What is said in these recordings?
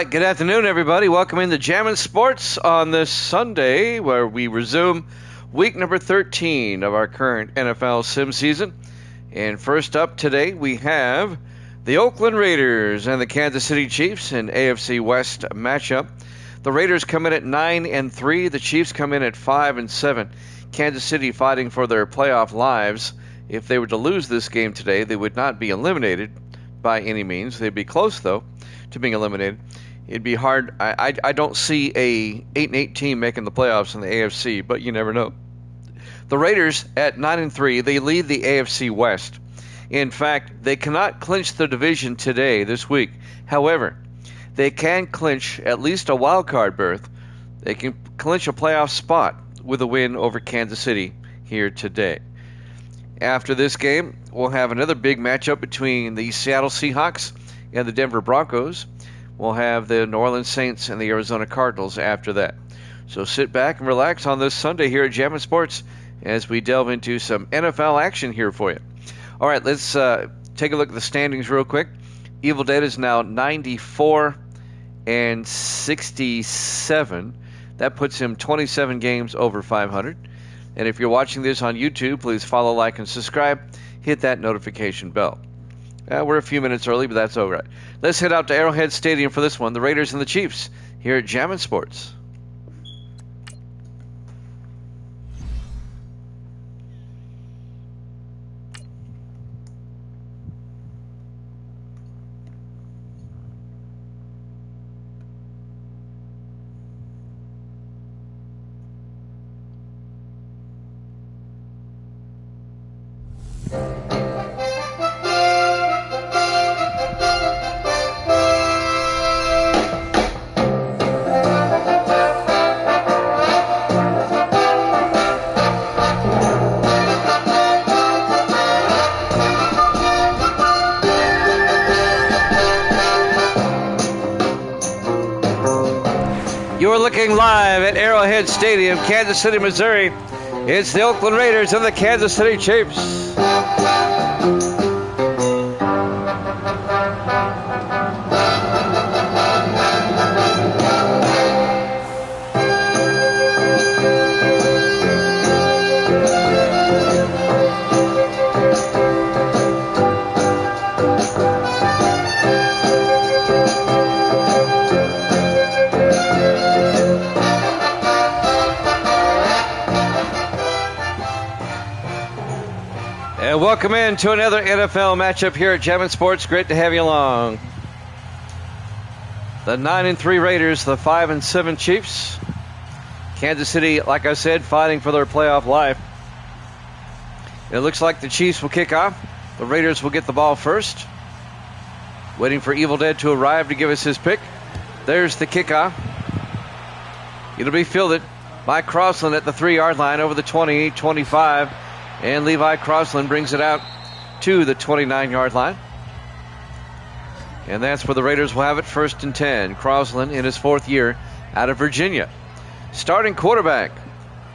right, good afternoon, everybody. Welcome into Jammin' Sports on this Sunday, where we resume week number 13 of our current NFL sim season. And first up today, we have the Oakland Raiders and the Kansas City Chiefs in AFC West matchup. The Raiders come in at 9-3. The Chiefs come in at 5-7. Kansas City fighting for their playoff lives. If they were to lose this game today, they would not be eliminated by any means. They'd be close, though, to being eliminated. It'd be hard. I don't see a 8-8 team making the playoffs in the AFC, but you never know. The Raiders at 9-3, they lead the AFC West. In fact, they cannot clinch the division today, this week. However, they can clinch at least a wild card berth. They can clinch a playoff spot with a win over Kansas City here today. After this game, we'll have another big matchup between the Seattle Seahawks and the Denver Broncos. We'll have the New Orleans Saints and the Arizona Cardinals after that. So sit back and relax on this Sunday here at Jammin' Sports as we delve into some NFL action here for you. All right, let's take a look at the standings real quick. Evil Dead is now 94-67. That puts him 27 games over 500. And if you're watching this on YouTube, please follow, like, and subscribe. Hit that notification bell. We're a few minutes early, but that's all right. Let's head out to Arrowhead Stadium for this one. The Raiders and the Chiefs here at Jammin' Sports. You're looking live at Arrowhead Stadium, Kansas City, Missouri. It's the Oakland Raiders and the Kansas City Chiefs. And welcome in to another NFL matchup here at Jammin' Sports. Great to have you along. The 9-3 Raiders, the 5-7 Chiefs. Kansas City, like I said, fighting for their playoff life. It looks like the Chiefs will kick off. The Raiders will get the ball first. Waiting for Evil Dead to arrive to give us his pick. There's the kickoff. It'll be fielded by Crossland at the 3-yard line over the 20-25. And Levi Crossland brings it out to the 29-yard line. And that's where the Raiders will have it, 1st and 10. Crossland in his 4th year out of Virginia. Starting quarterback,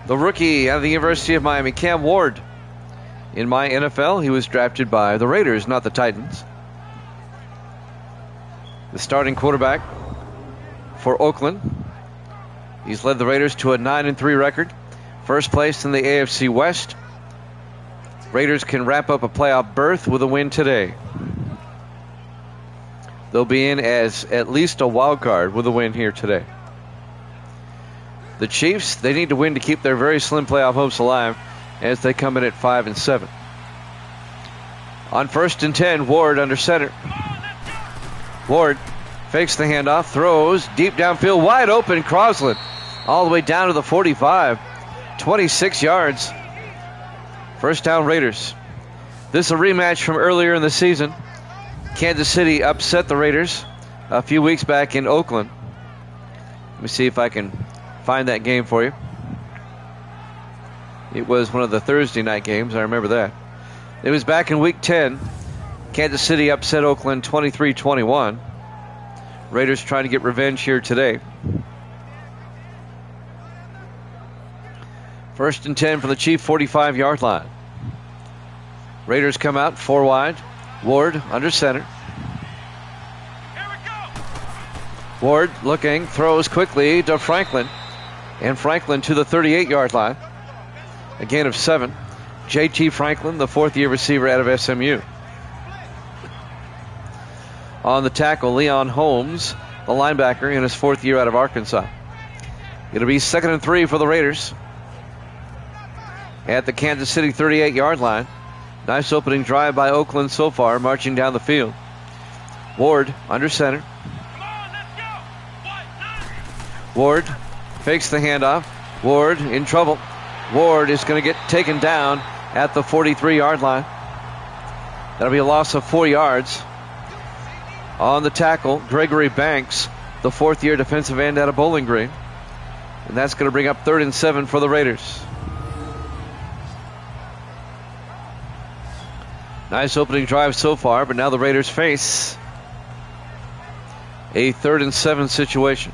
the rookie out of the University of Miami, Cam Ward. In my NFL, he was drafted by the Raiders, not the Titans. The starting quarterback for Oakland. He's led the Raiders to a 9-3 record. First place in the AFC West. Raiders can wrap up a playoff berth with a win today. They'll be in as at least a wild card with a win here today. The Chiefs, they need to win to keep their very slim playoff hopes alive as they come in at 5-7. On 1st and 10, Ward under center. Ward fakes the handoff, throws deep downfield, wide open. Crossland all the way down to the 45, 26 yards. First down, Raiders. This is a rematch from earlier in the season. Kansas City upset the Raiders a few weeks back in Oakland. Let me see if I can find that game for you. It was one of the Thursday night games. I remember that. It was back in Week 10. Kansas City upset Oakland 23-21. Raiders trying to get revenge here today. 1st and 10 from the Chief 45-yard line. Raiders come out 4 wide. Ward under center. Ward looking, throws quickly to Franklin. And Franklin to the 38-yard line. A gain of 7. J.T. Franklin, the fourth-year receiver out of SMU. On the tackle, Leon Holmes, the linebacker in his fourth year out of Arkansas. It'll be 2nd and 3 for the Raiders at the Kansas City 38-yard line. Nice opening drive by Oakland so far, marching down the field. Ward under center. Ward fakes the handoff. Ward in trouble. Ward is going to get taken down at the 43-yard line. That'll be a loss of 4 yards. On the tackle, Gregory Banks, the fourth-year defensive end out of Bowling Green. And that's going to bring up 3rd and 7 for the Raiders. Nice opening drive so far, but now the Raiders face a 3rd and 7 situation.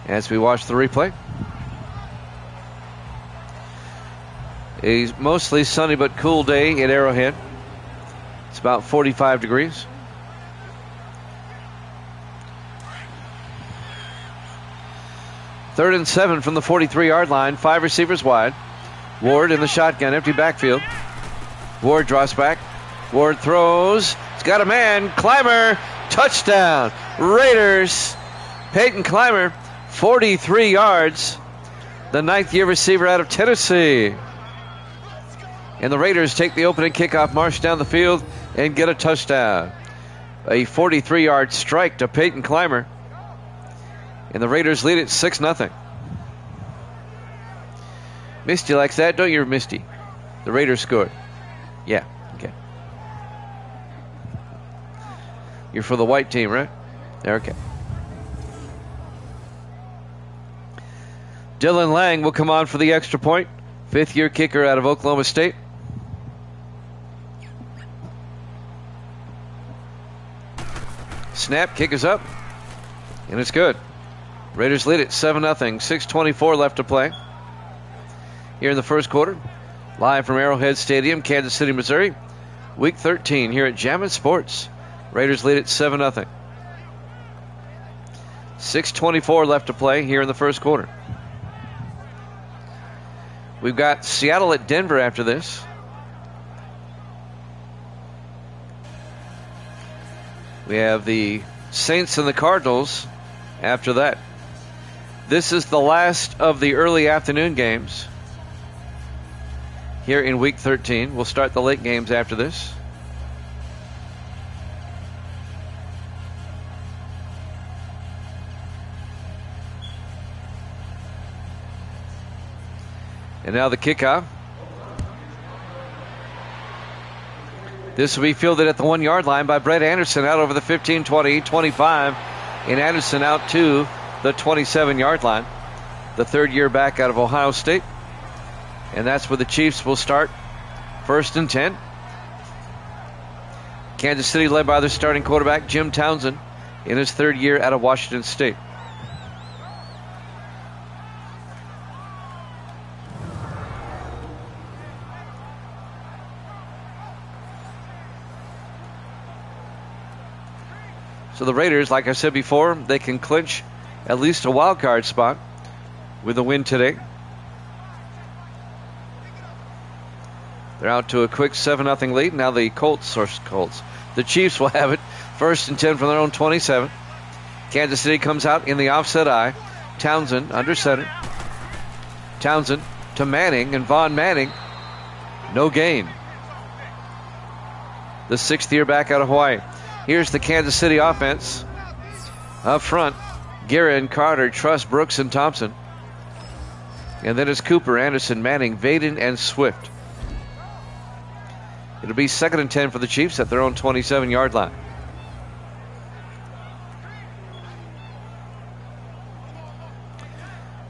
As we watch the replay. A mostly sunny but cool day at Arrowhead. It's about 45 degrees. Third and 7 from the 43-yard line. 5 receivers wide. Ward in the shotgun, empty backfield. Ward draws back. Ward throws. He's got a man. Clymer, touchdown. Raiders. Peyton Clymer, 43 yards. The 9th-year receiver out of Tennessee. And the Raiders take the opening kickoff, march down the field, and get a touchdown. A 43-yard strike to Peyton Clymer. And the Raiders lead it 6-0. Misty likes that, don't you, Misty? The Raiders scored. Yeah, okay. You're for the white team, right? Okay. Dylan Lang will come on for the extra point. 5th-year kicker out of Oklahoma State. Snap, kick is up, and it's good. Raiders lead it 7-0, 6:24 left to play. Here in the first quarter, live from Arrowhead Stadium, Kansas City, Missouri. Week 13 here at Jammin' Sports. Raiders lead it 7-0. 6:24 left to play here in the first quarter. We've got Seattle at Denver after this. We have the Saints and the Cardinals after that. This is the last of the early afternoon games here in Week 13. We'll start the late games after this. And now the kickoff. This will be fielded at the 1-yard line by Brett Anderson, out over the 15, 20, 25. And Anderson out to the 27-yard line. The 3rd-year back out of Ohio State. And that's where the Chiefs will start. 1st and 10. Kansas City led by their starting quarterback, Jim Townsend, in his 3rd year out of Washington State. So the Raiders, like I said before, they can clinch at least a wild card spot with a win today. They're out to a quick 7-0 lead. Now the the Chiefs will have it. 1st and 10 from their own 27. Kansas City comes out in the offset eye. Townsend under center. Townsend to Manning, and Vaughn Manning, no gain. The 6th-year back out of Hawaii. Here's the Kansas City offense. Up front, Guerin, Carter, Truss, Brooks, and Thompson. And then it's Cooper, Anderson, Manning, Vaden, and Swift. It'll be 2nd and 10 for the Chiefs at their own 27-yard line.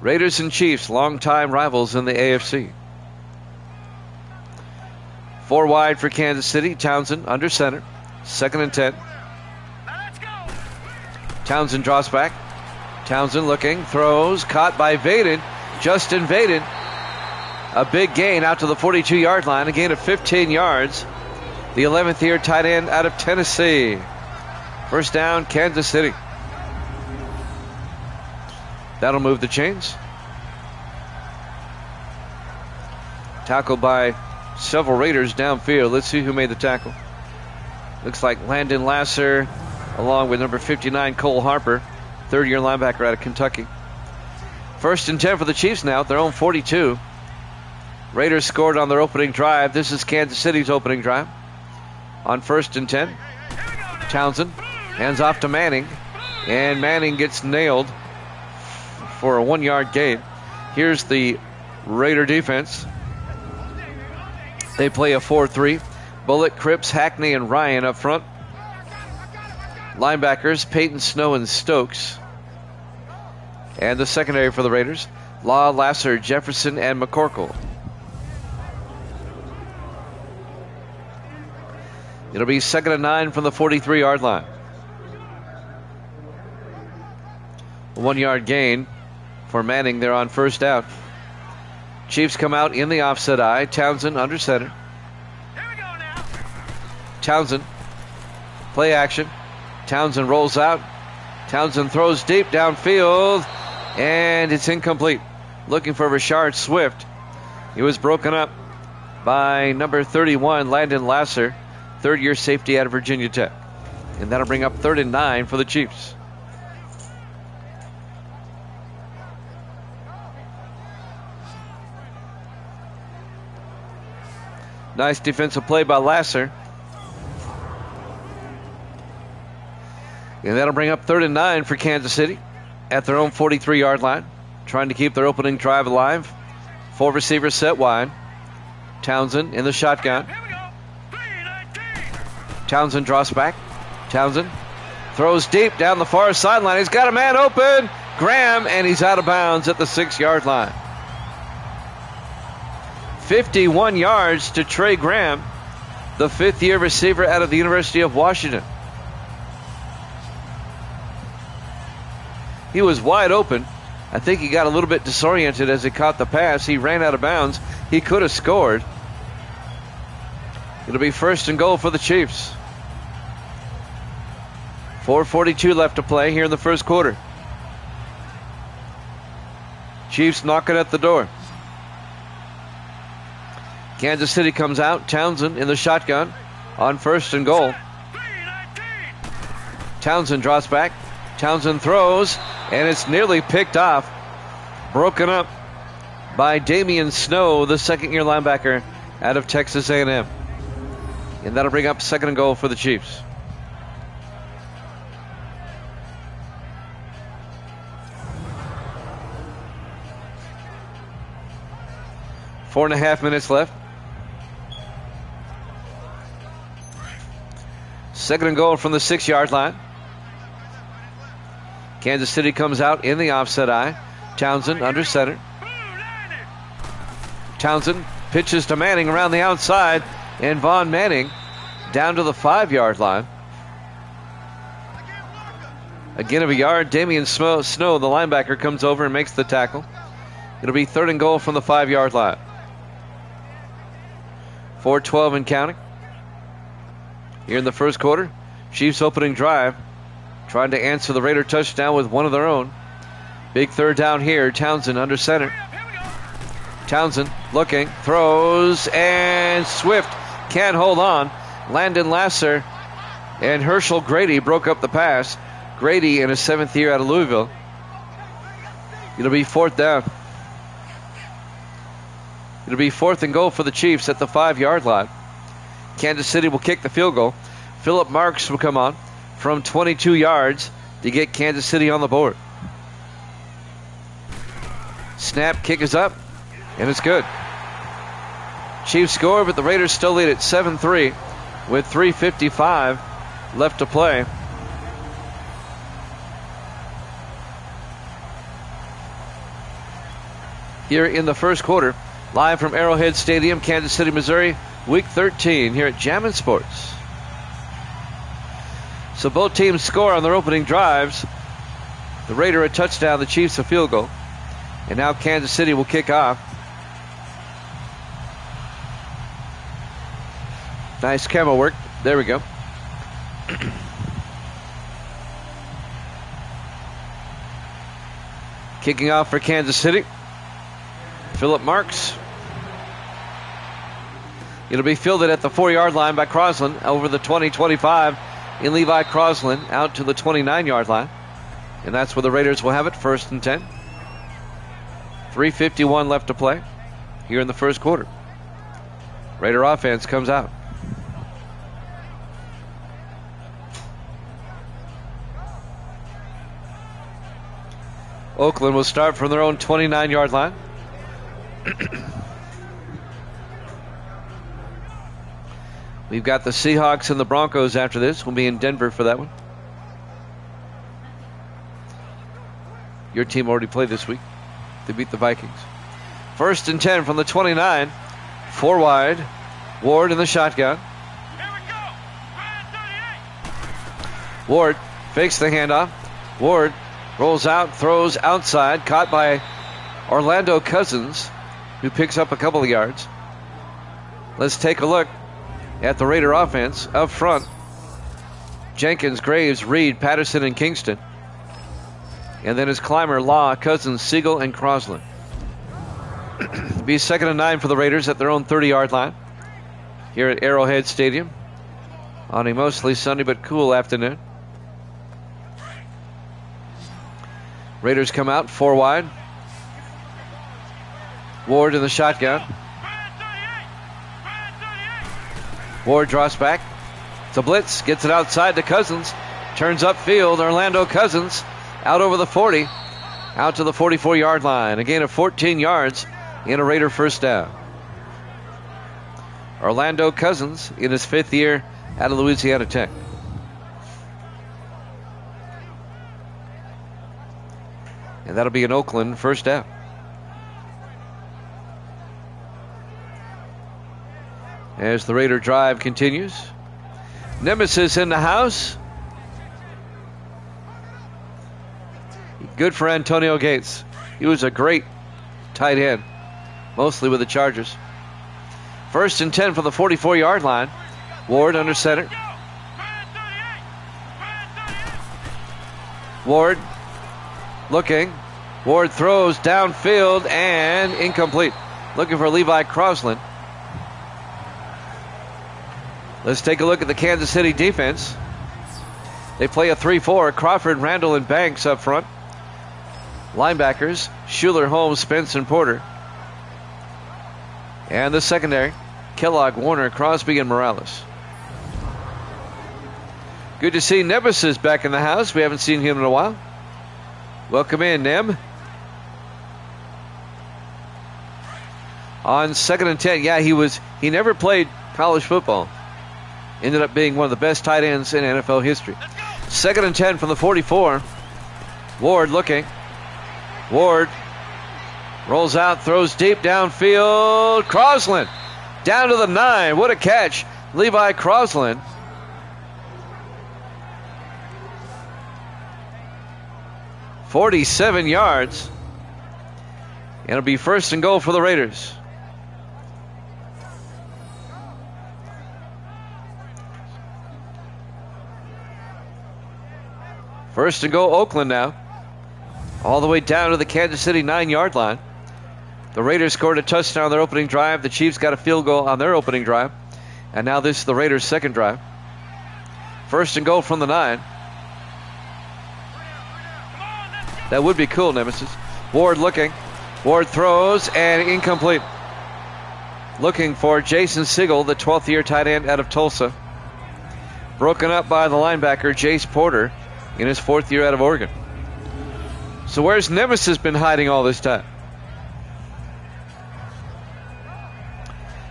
Raiders and Chiefs, longtime rivals in the AFC. 4 wide for Kansas City. Townsend under center. 2nd and 10. Townsend draws back. Townsend looking, throws, caught by Vaden. Justin Vaden. A big gain out to the 42-yard line. A gain of 15 yards. The 11th-year tight end out of Tennessee. First down, Kansas City. That'll move the chains. Tackled by several Raiders downfield. Let's see who made the tackle. Looks like Landon Lasser, along with number 59, Cole Harper, third-year linebacker out of Kentucky. First and 10 for the Chiefs now at their own 42. Raiders scored on their opening drive. This is Kansas City's opening drive. On first and 10, Townsend hands off to Manning, and Manning gets nailed for a 1-yard gain. Here's the Raider defense. They play a 4-3. Bullock, Cripps, Hackney, and Ryan up front. Linebackers, Peyton, Snow, and Stokes. And the secondary for the Raiders, Law, Lasser, Jefferson, and McCorkle. It'll be 2nd and 9 from the 43-yard line. A 1-yard gain for Manning there on first down. Chiefs come out in the offset eye. Townsend under center. Townsend, play action. Townsend rolls out. Townsend throws deep downfield, and it's incomplete. Looking for Rashard Swift. He was broken up by number 31, Landon Lasser, third-year safety out of Virginia Tech. And that'll bring up 3rd and 9 for the Chiefs. Nice defensive play by Lasser. And that'll bring up 3rd and 9 for Kansas City at their own 43-yard line. Trying to keep their opening drive alive. 4 receivers set wide. Townsend in the shotgun. Townsend draws back. Townsend throws deep down the far sideline. He's got a man open. Graham, and he's out of bounds at the 6-yard line. 51 yards to Trey Graham, the 5th-year receiver out of the University of Washington. He was wide open. I think he got a little bit disoriented as he caught the pass. He ran out of bounds. He could have scored. It'll be 1st and goal for the Chiefs. 4:42 left to play here in the first quarter. Chiefs knocking at the door. Kansas City comes out. Townsend in the shotgun on 1st and goal. Townsend draws back. Townsend throws, and it's nearly picked off. Broken up by Damian Snow, the 2nd-year linebacker out of Texas A&M. And that'll bring up 2nd and goal for the Chiefs. Four and a half minutes left. 2nd and goal from the 6-yard line. Kansas City comes out in the offset eye. Townsend under center. Townsend pitches to Manning around the outside, and Vaughn Manning down to the 5-yard line. Again of a yard. Damian Snow, the linebacker, comes over and makes the tackle. It'll be 3rd and goal from the 5-yard line. 4:12 and counting. Here in the first quarter, Chiefs opening drive, trying to answer the Raider touchdown with one of their own. Big 3rd down here. Townsend under center. Townsend looking, throws, and Swift can't hold on. Landon Lasser and Herschel Grady broke up the pass. Grady in his 7th year out of Louisville. It'll be 4th down. It'll be 4th and goal for the Chiefs at the 5-yard line. Kansas City will kick the field goal. Philip Marks will come on from 22 yards to get Kansas City on the board. Snap, kick is up, and it's good. Chiefs score, but the Raiders still lead at 7-3 with 3:55 left to play. Here in the first quarter, live from Arrowhead Stadium, Kansas City, Missouri, Week 13 here at Jammin' Sports. So both teams score on their opening drives. The Raider a touchdown, the Chiefs a field goal. And now Kansas City will kick off. Nice camera work. There we go. Kicking off for Kansas City, Philip Marks. It'll be fielded at the 4-yard line by Crosland over the 20-25 in Levi Crosland out to the 29-yard line. And that's where the Raiders will have it, 1st and 10. 3:51 left to play here in the first quarter. Raider offense comes out. Oakland will start from their own 29-yard line. We've got the Seahawks and the Broncos after this. We'll be in Denver for that one. Your team already played this week. They beat the Vikings. 1st and 10 from the 29. 4 wide. Ward in the shotgun. Here we go. Ward fakes the handoff. Ward rolls out, throws outside, caught by Orlando Cousins, who picks up a couple of yards. Let's take a look at the Raider offense up front. Jenkins, Graves, Reed, Patterson, and Kingston. And then his Clymer, Law, Cousins, Siegel, and Crosland. It'll be 2nd and 9 for the Raiders at their own 30-yard line here at Arrowhead Stadium on a mostly sunny but cool afternoon. Raiders come out 4 wide. Ward in the shotgun. Ward draws back. It's a blitz. Gets it outside to Cousins. Turns upfield. Orlando Cousins out over the 40. Out to the 44-yard line. A gain of 14 yards in a Raider first down. Orlando Cousins in his 5th year out of Louisiana Tech. And that'll be an Oakland first down. As the Raider drive continues. Nemesis in the house. Good for Antonio Gates. He was a great tight end, mostly with the Chargers. 1st and 10 from the 44-yard line. Ward under center. Ward looking. Ward throws downfield and incomplete. Looking for Levi Crosland. Let's take a look at the Kansas City defense. They play a 3-4. Crawford, Randall, and Banks up front. Linebackers, Schuler, Holmes, Spence, and Porter. And the secondary, Kellogg, Warner, Crosby, and Morales. Good to see Nemesis back in the house. We haven't seen him in a while. Welcome in, Nem. On 2nd and 10, yeah, he never played college football. Ended up being one of the best tight ends in NFL history. 2nd and 10 from the 44. Ward looking. Ward rolls out, throws deep downfield. Crosland down to the 9. What a catch. Levi Crosland. "47 yards. And it'll be 1st and goal for the Raiders. First and goal, Oakland now. All the way down to the Kansas City 9-yard line. The Raiders scored a touchdown on their opening drive. The Chiefs got a field goal on their opening drive. And now this is the Raiders' second drive. 1st and goal from the 9. That would be cool, Nemesis. Ward looking. Ward throws and incomplete. Looking for Jason Siegel, the 12th year tight end out of Tulsa. Broken up by the linebacker, Jace Porter, in his 4th year out of Oregon. So where's Nemesis been hiding all this time?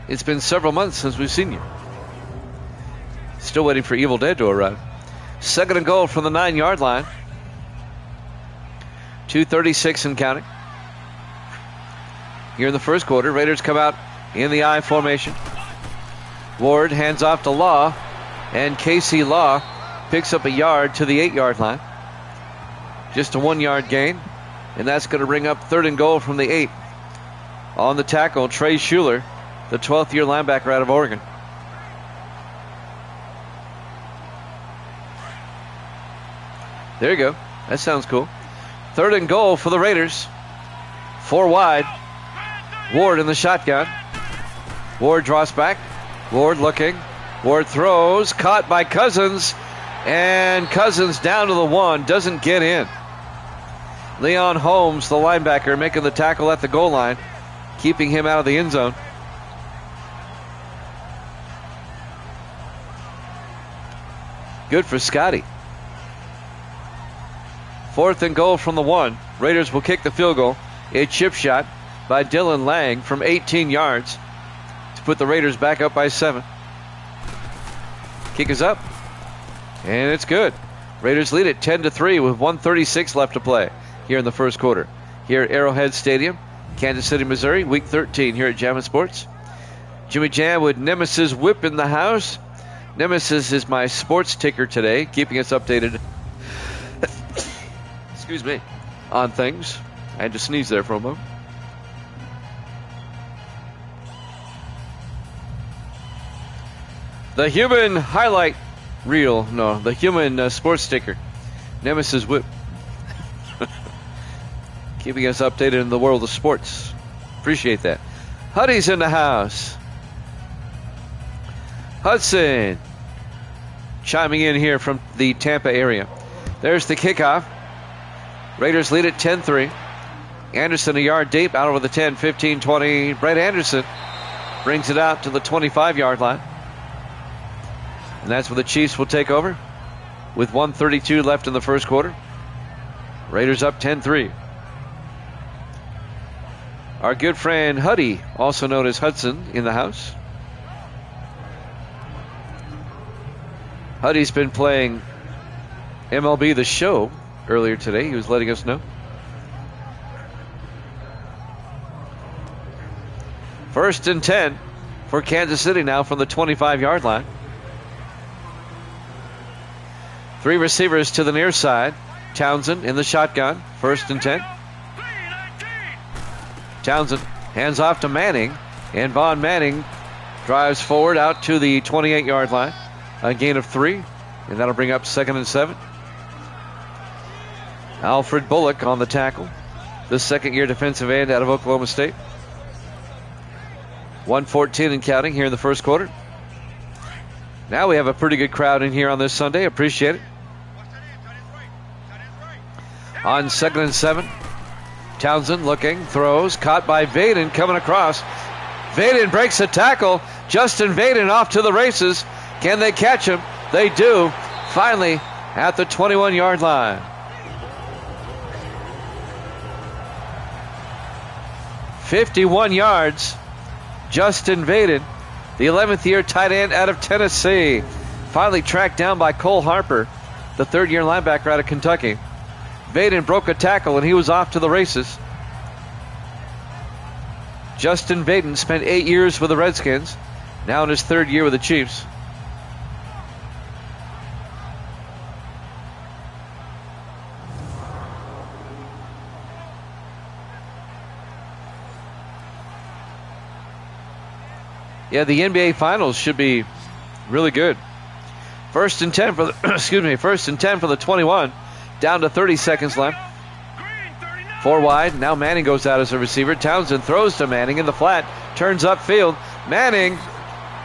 It's been several months since we've seen you. Still waiting for Evil Dead to arrive. 2nd and goal from the 9-yard line. 2:36 and counting. Here in the first quarter, Raiders come out in the I formation. Ward hands off to Law, and Casey Law picks up a yard to the 8-yard line. Just a 1-yard gain, and that's going to bring up 3rd and goal from the 8. On the tackle, Trey Schuler, the 12th year linebacker out of Oregon. There you go. That sounds cool. Third and goal for the Raiders. 4 wide. Ward in the shotgun. Ward draws back. Ward looking. Ward throws. Caught by Cousins. And Cousins down to the 1. Doesn't get in. Leon Holmes, the linebacker, making the tackle at the goal line. Keeping him out of the end zone. Good for Scotty. 4th and goal from the 1. Raiders will kick the field goal. A chip shot by Dylan Lang from 18 yards to put the Raiders back up by 7. Kick is up. And it's good. Raiders lead it 10-3 with 1:36 left to play here in the first quarter. Here at Arrowhead Stadium, Kansas City, Missouri, Week 13 here at Jammin' Sports. Jimmy Jam with Nemesis Whip in the house. Nemesis is my sports ticker today, keeping us updated excuse me, on things. I had to sneeze there for a moment. The human highlight reel. No, the human sports sticker. Nemesis Whip. Keeping us updated in the world of sports. Appreciate that. Huddy's in the house. Hudson chiming in here from the Tampa area. There's the kickoff. Raiders lead it 10-3. Anderson a yard deep out over the 10, 15, 20. Brett Anderson brings it out to the 25-yard line. And that's where the Chiefs will take over with 1:32 left in the first quarter. Raiders up 10-3. Our good friend Huddy, also known as Hudson, in the house. Huddy's been playing MLB The Show earlier today. He was letting us know. First and 10 for Kansas City now from the 25-yard line. 3 receivers to the near side. Townsend in the shotgun. First and 10. Townsend hands off to Manning. And Vaughn Manning drives forward out to the 28-yard line. A gain of 3. And that'll bring up 2nd and 7. Alfred Bullock on the tackle. The second-year defensive end out of Oklahoma State. 1:14 and counting here in the first quarter. Now we have a pretty good crowd in here on this Sunday. Appreciate it. On 2nd and 7. Townsend looking, throws, caught by Vaden coming across. Vaden breaks the tackle. Justin Vaden off to the races. Can they catch him? They do. Finally at the 21-yard line. 51 yards. Justin Vaden, the 11th year tight end out of Tennessee. Finally tracked down by Cole Harper, the 3rd-year linebacker out of Kentucky. Vaden broke a tackle and he was off to the races. Justin Vaden spent 8 years with the Redskins, now in his 3rd year with the Chiefs. Yeah, the NBA Finals should be really good. First and 10 for the first and 10 for the 21. Down to 30 seconds left. 4 wide. Now Manning goes out as a receiver. Townsend throws to Manning in the flat. Turns upfield. Manning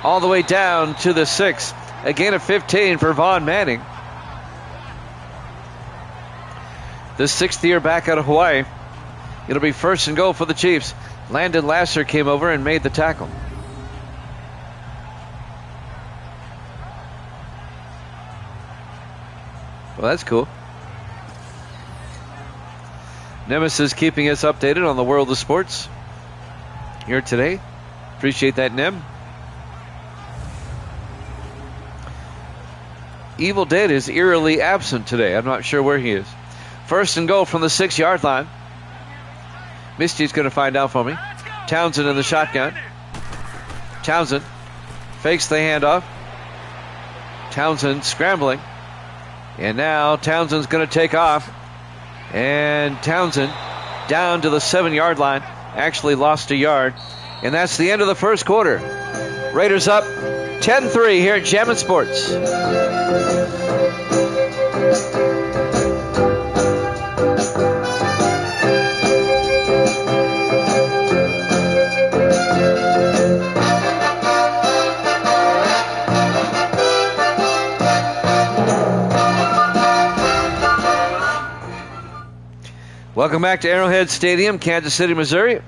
all the way down to the 6. A gain of 15 for Vaughn Manning. The 6th year back out of Hawaii. It'll be first and goal for the Chiefs. Landon Lasser came over and made the tackle. Well, that's cool. Nemesis keeping us updated on the world of sports here today. Appreciate that, Nem. Evil Dead is eerily absent today. I'm not sure where he is. First and goal from the 6-yard line. Misty's going to find out for me. Townsend in the shotgun. Townsend fakes the handoff. Townsend scrambling. And now Townsend's going to take off. And Townsend down to the 7-yard line. Actually lost a yard. And that's the end of the first quarter. Raiders up 10-3 here at Jammin' Sports. Welcome back to Arrowhead Stadium, Kansas City, Missouri.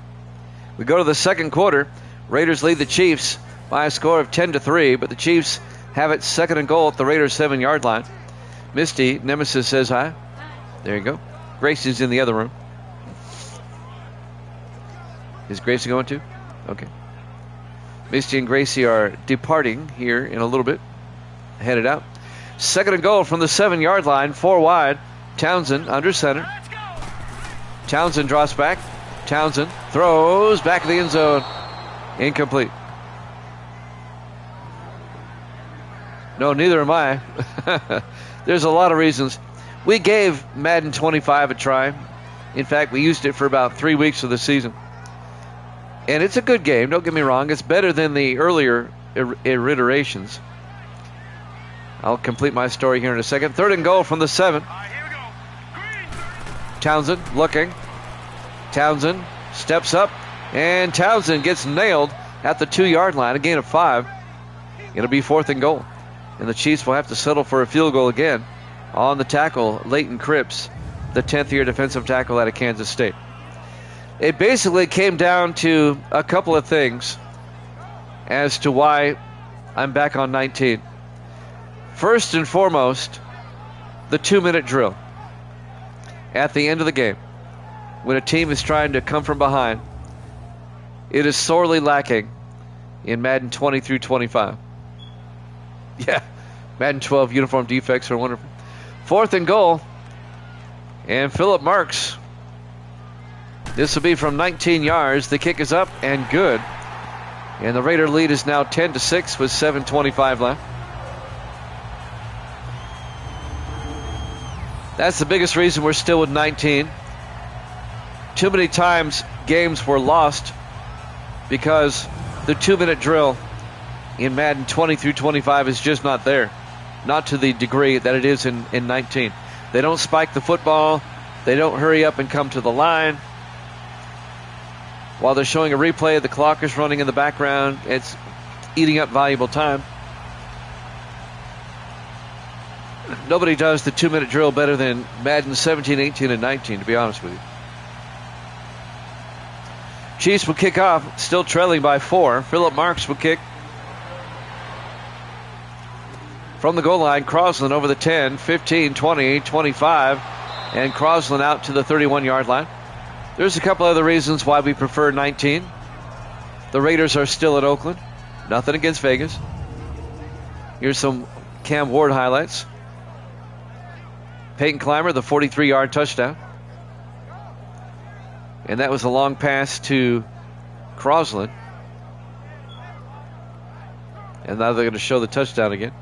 We go to the second quarter. Raiders lead the Chiefs by a score of 10-3, but the Chiefs have it second and goal at the Raiders' 7-yard line. Misty, Nemesis, says hi. There you go. Gracie's in the other room. Is Gracie going too? Okay. Misty and Gracie are departing here in a little bit. Headed out. Second and goal from the 7-yard line, 4 wide. Townsend under center. Townsend draws back. Townsend throws back of the end zone. Incomplete. No, neither am I. There's a lot of reasons. We gave Madden 25 a try. In fact, we used it for about 3 weeks of the season. And it's a good game, don't get me wrong. It's better than the earlier iterations. I'll complete my story here in a second. Third and goal from the 7. Townsend looking. Townsend steps up, and Townsend gets nailed at the 2-yard line, a gain of 5. It'll be 4th and goal. And the Chiefs will have to settle for a field goal again on the tackle, Leighton Cripps, the 10th-year defensive tackle out of Kansas State. It basically came down to a couple of things as to why I'm back on 19. First and foremost, the 2-minute drill at the end of the game. When a team is trying to come from behind, it is sorely lacking in Madden 20 through 25. Yeah, Madden 12 uniform defects are wonderful. 4th and goal, and Philip Marks. This will be from 19 yards. The kick is up and good. And the Raider lead is now 10-6 with 7:25 left. That's the biggest reason we're still with 19. Too many times games were lost because the 2-minute drill in Madden 20 through 25 is just not there. Not to the degree that it is in 19. They don't spike the football. They don't hurry up and come to the line. While they're showing a replay, the clock is running in the background. It's eating up valuable time. Nobody does the 2-minute drill better than Madden 17, 18, and 19, to be honest with you. Chiefs will kick off, still trailing by 4. Philip Marks will kick from the goal line. Crosland over the 10, 15, 20, 25, and Crosland out to the 31-yard line. There's a couple other reasons why we prefer 19. The Raiders are still at Oakland. Nothing against Vegas. Here's some Cam Ward highlights. Peyton Clymer, the 43-yard touchdown. And that was a long pass to Crosland. And now they're going to show the touchdown again.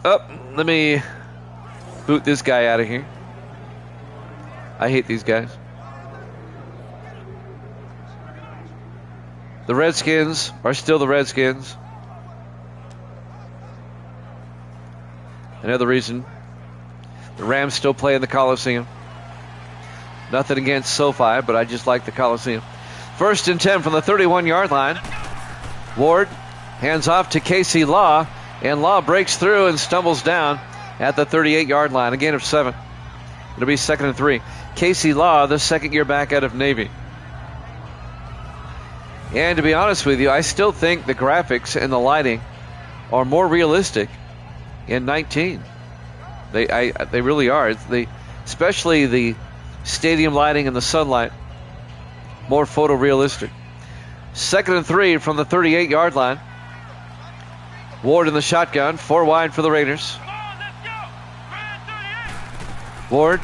Let me boot this guy out of here. I hate these guys. The Redskins are still the Redskins. Another reason. The Rams still play in the Coliseum. Nothing against SoFi, but I just like the Coliseum. 1st and 10 from the 31-yard line. Ward hands off to Casey Law, and Law breaks through and stumbles down at the 38-yard line. A gain of 7. It'll be 2nd and 3. Casey Law, the second-year back out of Navy. And to be honest with you, I still think the graphics and the lighting are more realistic in 19. They really are. Especially the stadium lighting and the sunlight, more photorealistic. 2nd and 3 from the 38-yard line. Ward in the shotgun, 4 wide for the Raiders. Ward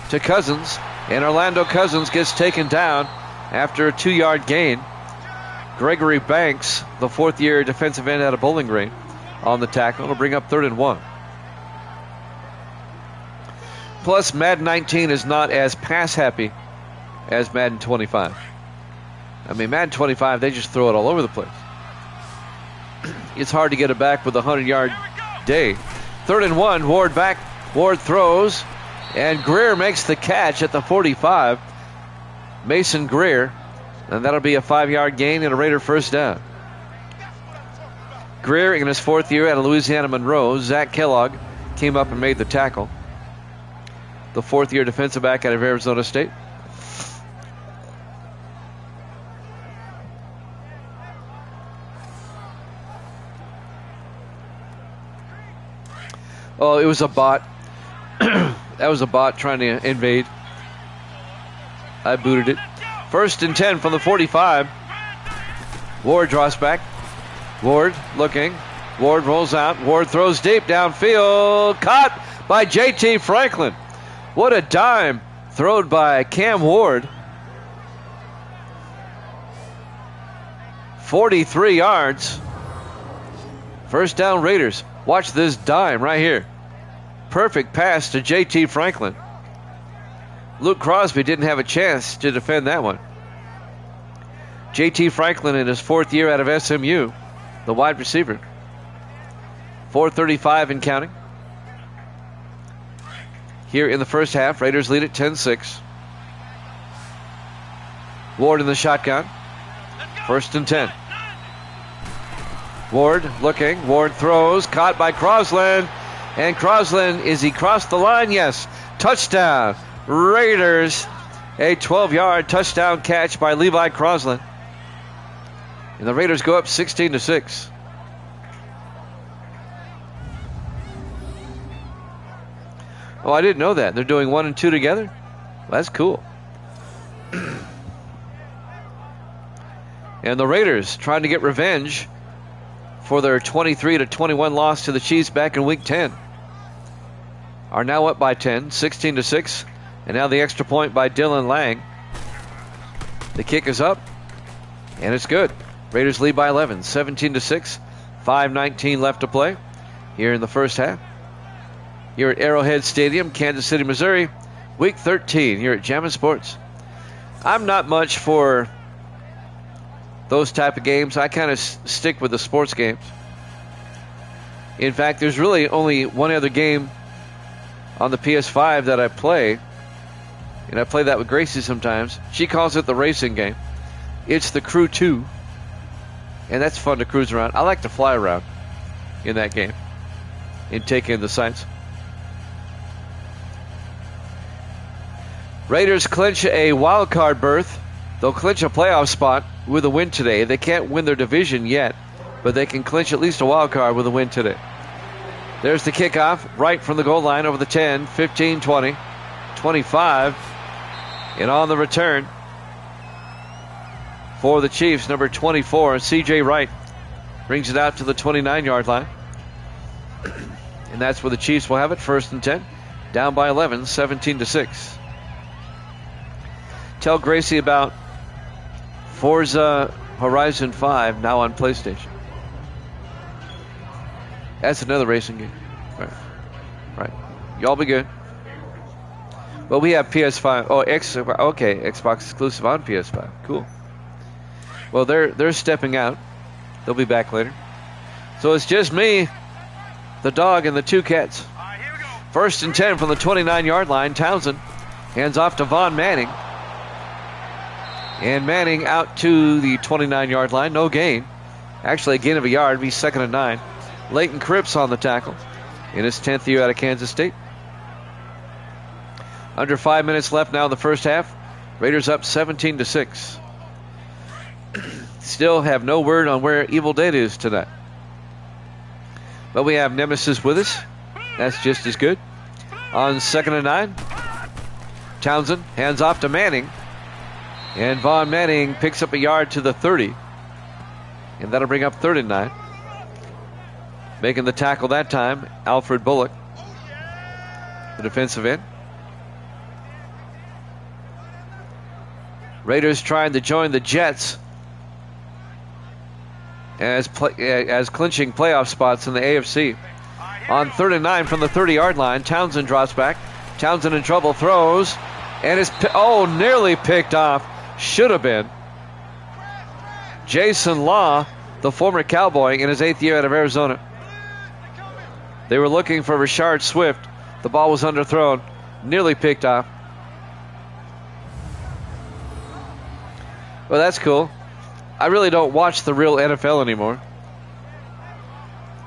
to Cousins, and Orlando Cousins gets taken down after a 2-yard gain. Gregory Banks, the 4th-year defensive end out of Bowling Green, on the tackle. It'll bring up 3rd and 1. Plus, Madden 19 is not as pass-happy as Madden 25. I mean, Madden 25, they just throw it all over the place. It's hard to get it back with a 100-yard day. 3rd and 1, Ward back. Ward throws, and Greer makes the catch at the 45. Mason Greer, and that'll be a 5-yard gain and a Raider first down. Greer in his 4th year out of Louisiana Monroe. Zach Kellogg came up and made the tackle. the fourth-year defensive back out of Arizona State. Oh, it was a bot. That was a bot trying to invade. I booted it. 1st and 10 from the 45. Ward draws back. Ward looking. Ward rolls out. Ward throws deep downfield. Caught by J.T. Franklin. What a dime thrown by Cam Ward. 43 yards. First down Raiders. Watch this dime right here. Perfect pass to J.T. Franklin. Luke Crosby didn't have a chance to defend that one. J.T. Franklin in his 4th year out of SMU, the wide receiver. 4:35 and counting. Here in the first half, Raiders lead at 10-6. Ward in the shotgun. 1st and 10. Ward looking. Ward throws. Caught by Crosland. And Crosland, is he crossed the line? Yes. Touchdown. Raiders. A 12-yard touchdown catch by Levi Crosland. And the Raiders go up 16-6. Oh, I didn't know that. They're doing 1 and 2 together? Well, that's cool. And the Raiders trying to get revenge for their 23-21 loss to the Chiefs back in Week 10. Are now up by 10, 16-6. And now the extra point by Dylan Lang. The kick is up, and it's good. Raiders lead by 11, 17-6. 5:19 left to play here in the first half. Here at Arrowhead Stadium, Kansas City, Missouri. Week 13 here at Jammin' Sports. I'm not much for those type of games. I kind of stick with the sports games. In fact, there's really only one other game on the PS5 that I play, and I play that with Gracie sometimes. She calls it the racing game. It's the Crew 2, and that's fun to cruise around. I like to fly around in that game and take in the sights. Raiders clinch a wild card berth. They'll clinch a playoff spot with a win today. They can't win their division yet, but they can clinch at least a wild card with a win today. There's the kickoff right from the goal line over the 10, 15, 20, 25. And on the return for the Chiefs, number 24, C.J. Wright brings it out to the 29-yard line. And that's where the Chiefs will have it, 1st and 10, down by 11, 17-6. Tell Gracie about Forza Horizon 5 now on PlayStation. That's another racing game. Right. Y'all be good. Well, we have PS5. Oh, okay, Xbox exclusive on PS5. Cool. Well, they're stepping out. They'll be back later. So it's just me, the dog, and the 2 cats. 1st and 10 from the 29-yard line. Townsend hands off to Von Manning. And Manning out to the 29-yard line. No gain. Actually, a gain of a yard. Be 2nd and 9. Leighton Cripps on the tackle in his 10th year out of Kansas State. Under 5 minutes left now in the first half. Raiders up 17-6. Still have no word on where Evil Dead is tonight. But we have Nemesis with us. That's just as good. On 2nd and 9. Townsend hands off to Manning. And Von Manning picks up a yard to the 30. And that'll bring up 3rd and 9. Making the tackle that time, Alfred Bullock, the defensive end. Raiders trying to join the Jets as clinching playoff spots in the AFC. On 3rd and 9 from the 30-yard line, Townsend drops back. Townsend in trouble, throws, and is nearly picked off. Should have been. Jason Law, the former Cowboy, in his 8th year out of Arizona. They were looking for Rashard Swift. The ball was underthrown, nearly picked off. Well, that's cool. I really don't watch the real NFL anymore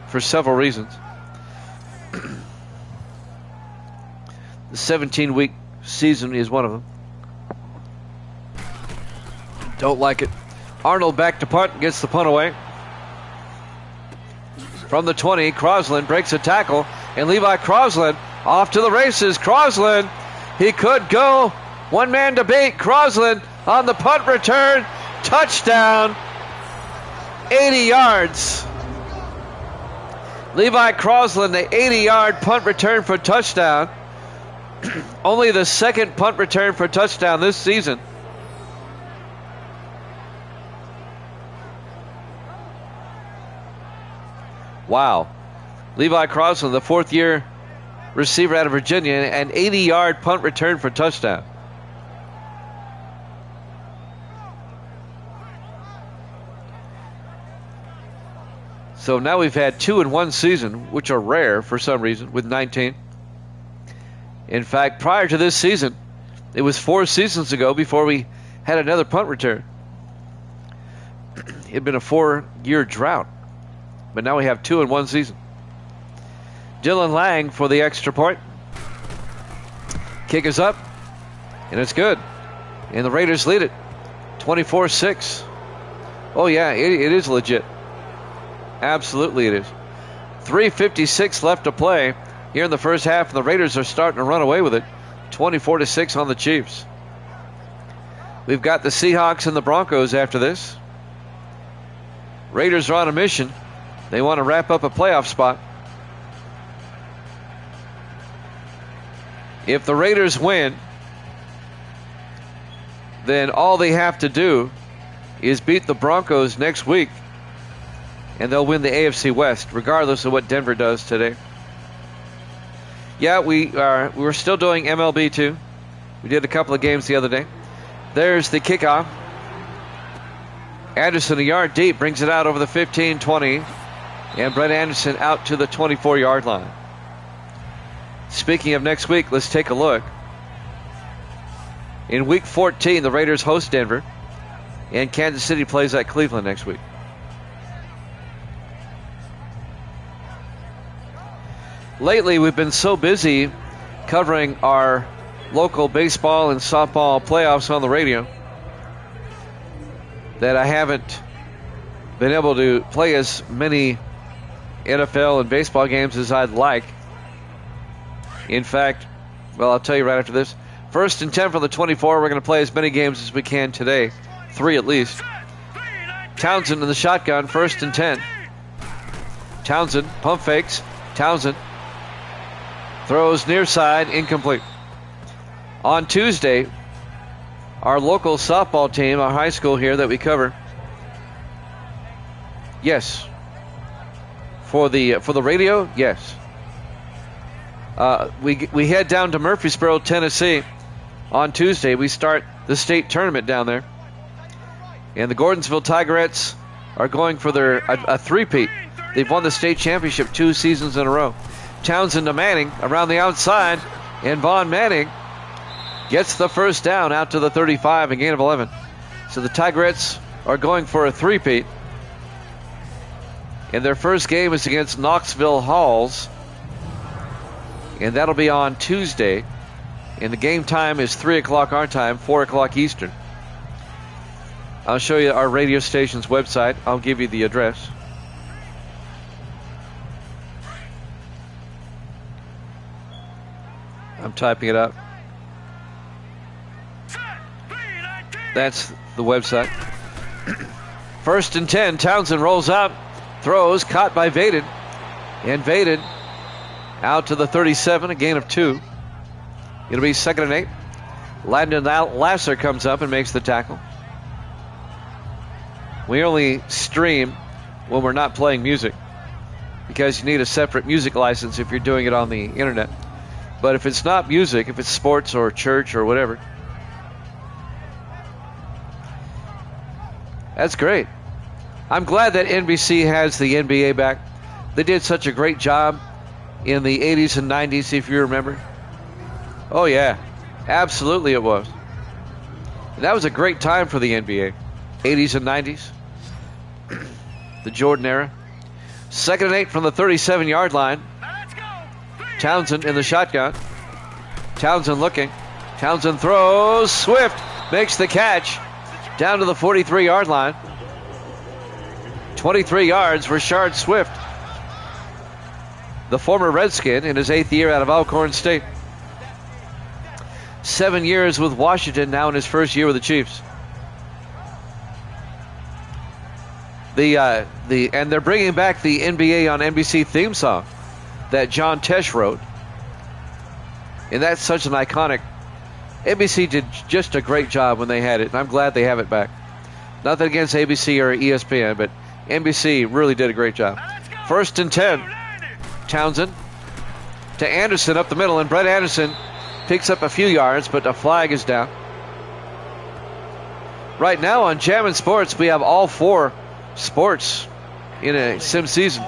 for several reasons. The 17-week season is one of them. Don't like it. Arnold back to punt, gets the punt away. From the 20, Crosland breaks a tackle, and Levi Crosland off to the races. Crosland, he could go. One man to beat. Crosland on the punt return. Touchdown. 80 yards. Levi Crosland, the 80-yard punt return for touchdown. Only the second punt return for touchdown this season. Wow. Levi Crosland, the fourth-year receiver out of Virginia, an 80-yard punt return for touchdown. So now we've had 2 in one season, which are rare for some reason, with 19. In fact, prior to this season, it was 4 seasons ago before we had another punt return. It had been a 4-year drought, but now we have 2 in one season. Dylan Lang for the extra point. Kick is up, and it's good. And the Raiders lead it, 24-6. Oh yeah, it is legit. Absolutely it is. 3:56 left to play here in the first half, and the Raiders are starting to run away with it. 24-6 on the Chiefs. We've got the Seahawks and the Broncos after this. Raiders are on a mission. They want to wrap up a playoff spot. If the Raiders win, then all they have to do is beat the Broncos next week, and they'll win the AFC West, regardless of what Denver does today. Yeah, we're still doing MLB too. We did a couple of games the other day. There's the kickoff. Anderson a yard deep, brings it out over the 15-20, and Brett Anderson out to the 24-yard line. Speaking of next week, let's take a look. In Week 14, the Raiders host Denver, and Kansas City plays at Cleveland next week. Lately, we've been so busy covering our local baseball and softball playoffs on the radio that I haven't been able to play as many NFL and baseball games as I'd like. In fact, well, I'll tell you right after this. 1st and 10 from the 24. We're going to play as many games as we can today. 3 at least. Townsend in the shotgun. 1st and 10. Townsend pump fakes. Townsend throws near side, incomplete. On Tuesday, our local softball team, our high school here that we cover. Yes. For the radio, yes. We head down to Murfreesboro, Tennessee on Tuesday. We start the state tournament down there. And the Gordonsville Tigerettes are going for a three-peat. They've won the state championship 2 seasons in a row. Townsend to Manning around the outside, and Vaughn Manning gets the first down out to the 35, a gain of 11. So the Tigerettes are going for a three-peat. And their first game is against Knoxville Halls, and that'll be on Tuesday. And the game time is 3 o'clock our time, 4 o'clock Eastern. I'll show you our radio station's website. I'll give you the address. I'm typing it up. That's the website. 1st and 10. Townsend rolls out, throws, caught by Vaden. And Vaden out to the 37, a gain of 2. It'll be 2nd and 8. Landon Lasser comes up and makes the tackle. We only stream when we're not playing music, because you need a separate music license if you're doing it on the internet. But if it's not music, if it's sports or church or whatever, that's great. I'm glad that NBC has the NBA back. They did such a great job in the 80s and 90s, if you remember. Oh, yeah. Absolutely it was. And that was a great time for the NBA. 80s and 90s. The Jordan era. 2nd and 8 from the 37-yard line. Townsend in the shotgun. Townsend looking. Townsend throws. Swift makes the catch down to the 43-yard line. 23 yards for Rashard Swift, the former Redskin, in his 8th year out of Alcorn State. 7 years with Washington, now in his first year with the Chiefs. And they're bringing back the NBA on NBC theme song that John Tesh wrote. And that's such an iconic. NBC did just a great job when they had it, and I'm glad they have it back. Nothing against ABC or ESPN, but NBC really did a great job. 1st and 10. Townsend to Anderson up the middle, and Brett Anderson picks up a few yards, but a flag is down. Right now on Jammin' Sports, we have all 4 sports in a sim season.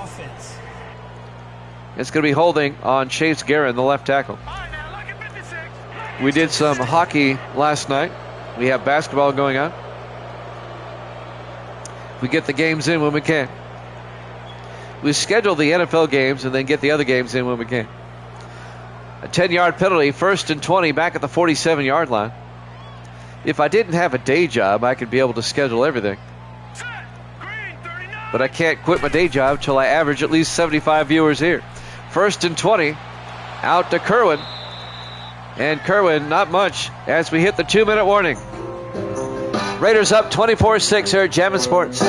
It's going to be holding on Chase Guerin, the left tackle. We did some hockey last night. We have basketball going on. We get the games in when we can. We schedule the NFL games and then get the other games in when we can. A 10-yard penalty, 1st and 20, back at the 47-yard line. If I didn't have a day job, I could be able to schedule everything. But I can't quit my day job till I average at least 75 viewers here. 1st and 20, out to Kerwin. And Kerwin, not much, as we hit the 2-minute warning. Raiders up 24-6 here at Jammin' Sports.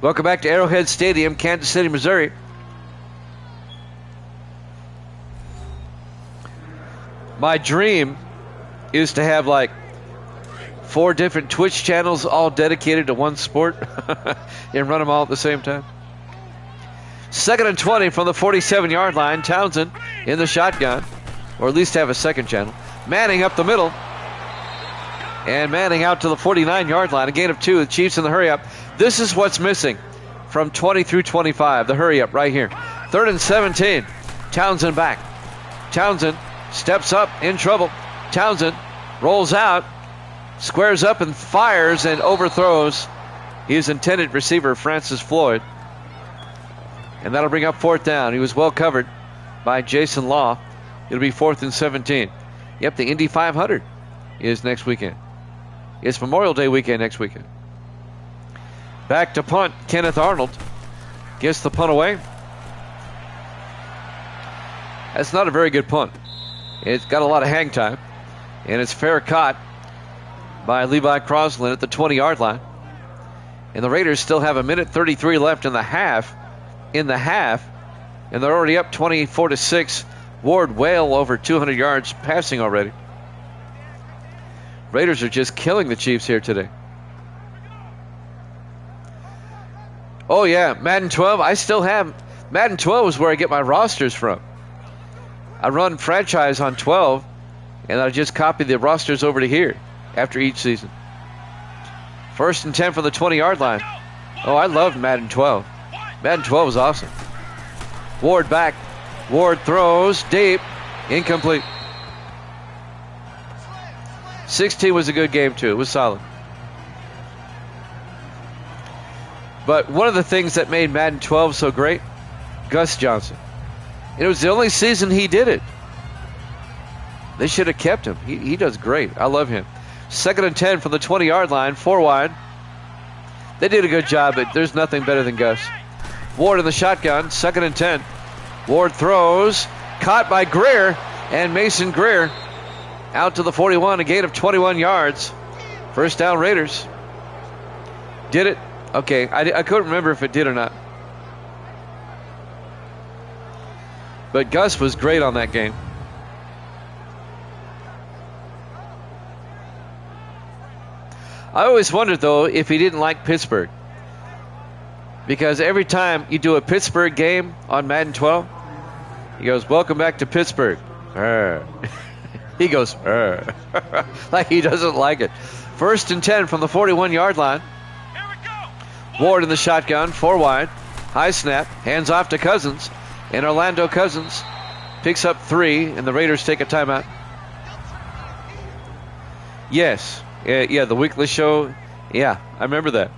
Welcome back to Arrowhead Stadium, Kansas City, Missouri. My dream is to have like 4 different Twitch channels all dedicated to one sport and run them all at the same time. 2nd and 20 from the 47-yard line. Townsend in the shotgun, or at least have a second channel. Manning up the middle. And Manning out to the 49-yard line. A gain of 2. The Chiefs in the hurry up. This is what's missing from 20 through 25. The hurry up right here. 3rd and 17. Townsend back. Townsend steps up in trouble. Townsend rolls out, squares up and fires and overthrows his intended receiver, Francis Floyd. And that'll bring up 4th down. He was well covered by Jason Law. It'll be 4th and 17. Yep, the Indy 500 is next weekend. It's Memorial Day weekend next weekend. Back to punt. Kenneth Arnold gets the punt away. That's not a very good punt. It's got a lot of hang time. And it's fair caught by Levi Crosland at the 20-yard line. And the Raiders still have 1:33 left in the half. And they're already up 24-6. Ward well over 200 yards passing already. Raiders are just killing the Chiefs here today. Oh yeah, Madden 12. I still have Madden 12 is where I get my rosters from. I run franchise on 12, and I just copy the rosters over to here after each season. 1st and 10 from the 20-yard line. Oh, I love Madden 12. Madden 12 is awesome. Ward back. Ward throws deep. Incomplete. 16 was a good game, too. It was solid. But one of the things that made Madden 12 so great, Gus Johnson. And it was the only season he did it. They should have kept him. He does great. I love him. 2nd and 10 from the 20-yard line. 4 wide. They did a good job, but there's nothing better than Gus. Ward in the shotgun. 2nd and 10. Ward throws. Caught by Greer. And Mason Greer out to the 41. A gain of 21 yards. 1st down Raiders. Did it? Okay. I couldn't remember if it did or not. But Gus was great on that game. I always wondered, though, if he didn't like Pittsburgh. Because every time you do a Pittsburgh game on Madden 12, he goes, "Welcome back to Pittsburgh." He goes, like he doesn't like it. 1st and 10 from the 41-yard line. Ward in the shotgun, 4 wide. High snap, hands off to Cousins. And Orlando Cousins picks up 3, and the Raiders take a timeout. Yes. Yeah, the weekly show Yeah, I remember that.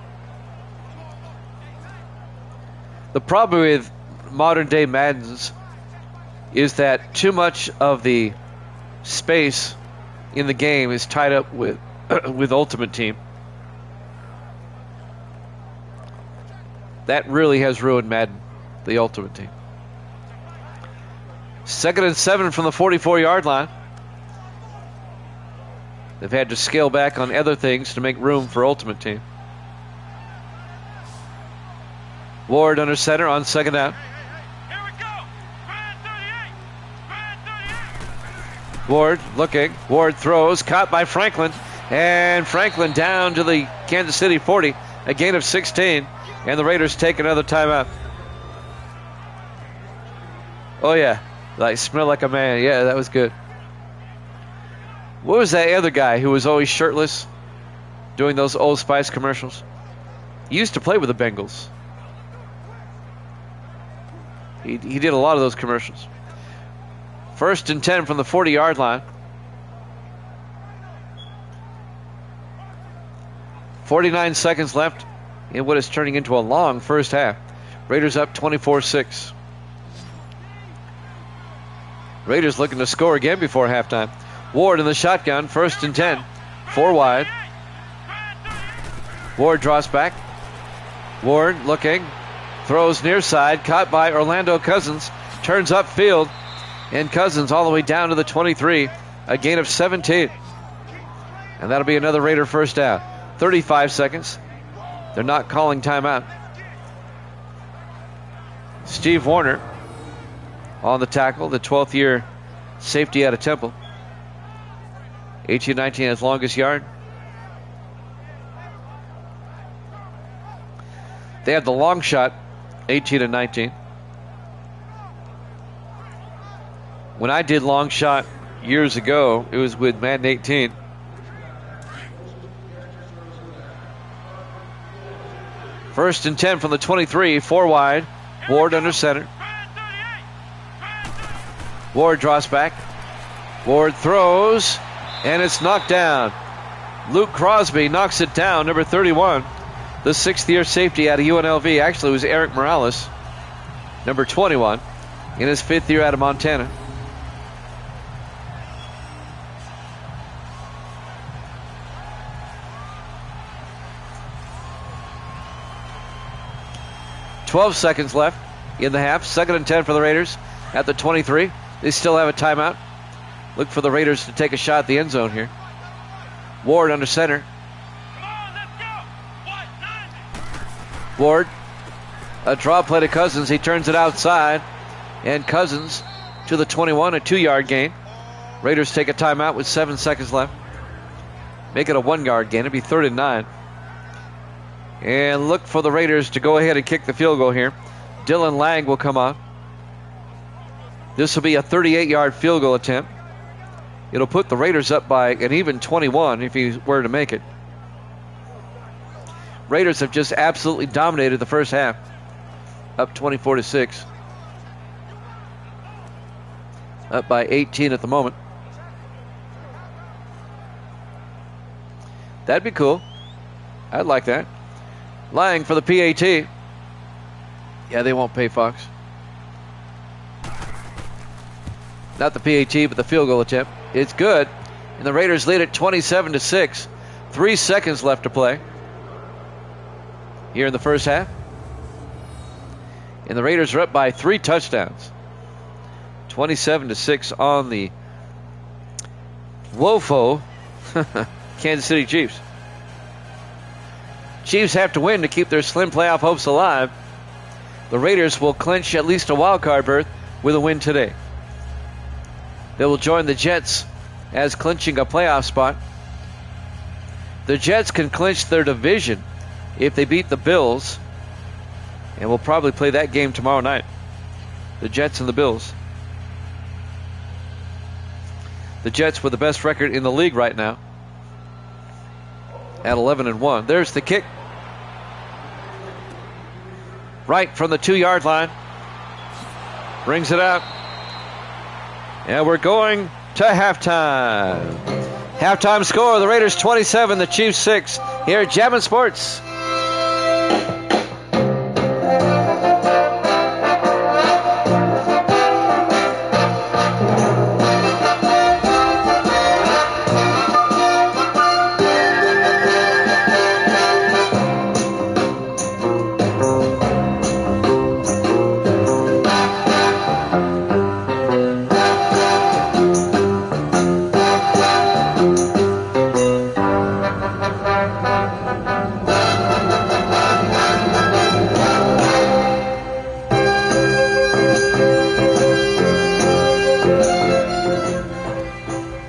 The problem with modern day Maddens is that too much of the space in the game is tied up with with Ultimate Team. That really has ruined Madden, the Ultimate Team. 2nd and 7 from the 44-yard line. They've had to scale back on other things to make room for Ultimate Team. Ward under center on 2nd down. Ward looking. Ward throws. Caught by Franklin. And Franklin down to the Kansas City 40. A gain of 16. And the Raiders take another timeout. Oh, yeah. Like, smell like a man. Yeah, that was good. What was that other guy who was always shirtless doing those Old Spice commercials? He used to play with the Bengals. He did a lot of those commercials. 1st and 10 from the 40-yard line. 49 seconds left in what is turning into a long first half. Raiders up 24-6. Raiders looking to score again before halftime. Ward in the shotgun, 1st and 10. 4 wide. Ward draws back. Ward looking. Throws near side. Caught by Orlando Cousins. Turns upfield. And Cousins all the way down to the 23. A gain of 17. And that'll be another Raider first down. 35 seconds. They're not calling timeout. Steve Warner on the tackle, the 12th year safety out of Temple. 18-19 his longest yard. They have the long shot, 18-19. When I did long shot years ago, it was with Madden 18. First and 10 from the 23, 4 wide. Ward under center. Ward draws back. Ward throws, and it's knocked down. Luke Crosby knocks it down, number 31. The 6th year safety out of UNLV. Actually, it was Eric Morales, number 21, in his 5th year out of Montana. .12 seconds left in the half. 2nd and 10 for the Raiders at the 23. They still have a timeout. Look for the Raiders to take a shot at the end zone here. Ward under center. Ward, a draw play to Cousins. He turns it outside. And Cousins to the 21, a 2-yard gain. Raiders take a timeout with 7 seconds left. Make it a 1-yard gain. It'll be 3rd and 9. And look for the Raiders to go ahead and kick the field goal here. Dylan Lang will come on. This will be a 38-yard field goal attempt. It'll put the Raiders up by an even 21 if he were to make it. Raiders have just absolutely dominated the first half. Up 24-6. Up by 18 at the moment. That'd be cool. I'd like that. Lang for the PAT. Yeah, they won't pay Fox. Not the PAT, but the field goal attempt. It's good. And the Raiders lead it 27-6. 3 seconds left to play here in the first half. And the Raiders are up by 3 touchdowns. 27-6 on the woeful Kansas City Chiefs. Chiefs have to win to keep their slim playoff hopes alive. The Raiders will clinch at least a wild card berth with a win today. They will join the Jets as clinching a playoff spot. The Jets can clinch their division if they beat the Bills, and we'll probably play that game tomorrow night. The Jets and the Bills. The Jets with the best record in the league right now at 11-1. There's the kick. Right from the 2-yard line. Brings it out. And we're going to halftime. Halftime score, the Raiders 27, the Chiefs 6, here at Jammin' Sports.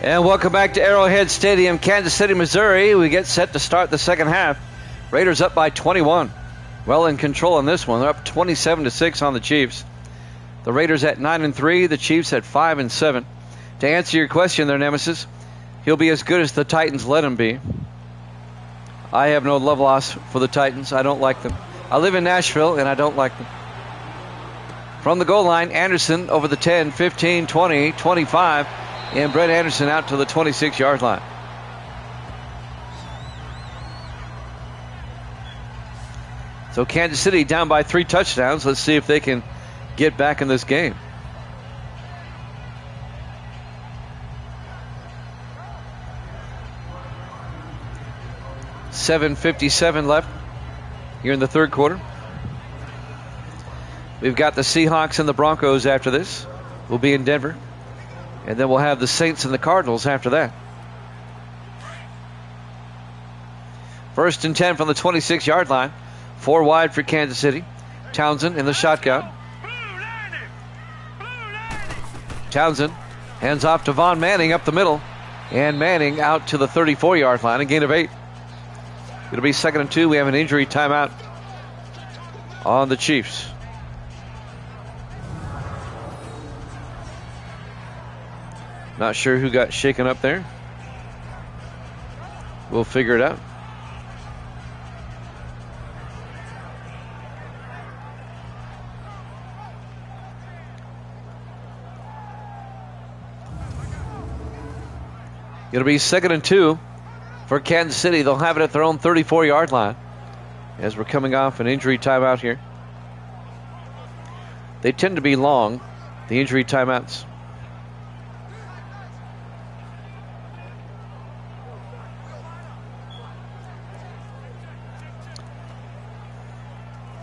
And welcome back to Arrowhead Stadium, Kansas City, Missouri. We get set to start the second half. Raiders up by 21. Well in control in this one. They're up 27-6 on the Chiefs. The Raiders at 9-3, the Chiefs at 5-7. To answer your question there, Nemesis, he'll be as good as the Titans let him be. I have no love loss for the Titans. I don't like them. I live in Nashville, and I don't like them. From the goal line, Anderson over the 10, 15, 20, 25. And Brett Anderson out to the 26-yard line. So Kansas City down by 3 touchdowns. Let's see if they can get back in this game. $7:57 left here in the third quarter. We've got the Seahawks and the Broncos after this. We'll be in Denver. And then we'll have the Saints and the Cardinals after that. 1st and 10 from the 26-yard line. 4 wide for Kansas City. Townsend in the shotgun. Townsend hands off to Von Manning up the middle. And Manning out to the 34-yard line. A gain of 8. It'll be 2nd and 2. We have an injury timeout on the Chiefs. Not sure who got shaken up there. We'll figure it out. It'll be 2nd and 2 for Kansas City. They'll have it at their own 34-yard line as we're coming off an injury timeout here. They tend to be long, the injury timeouts.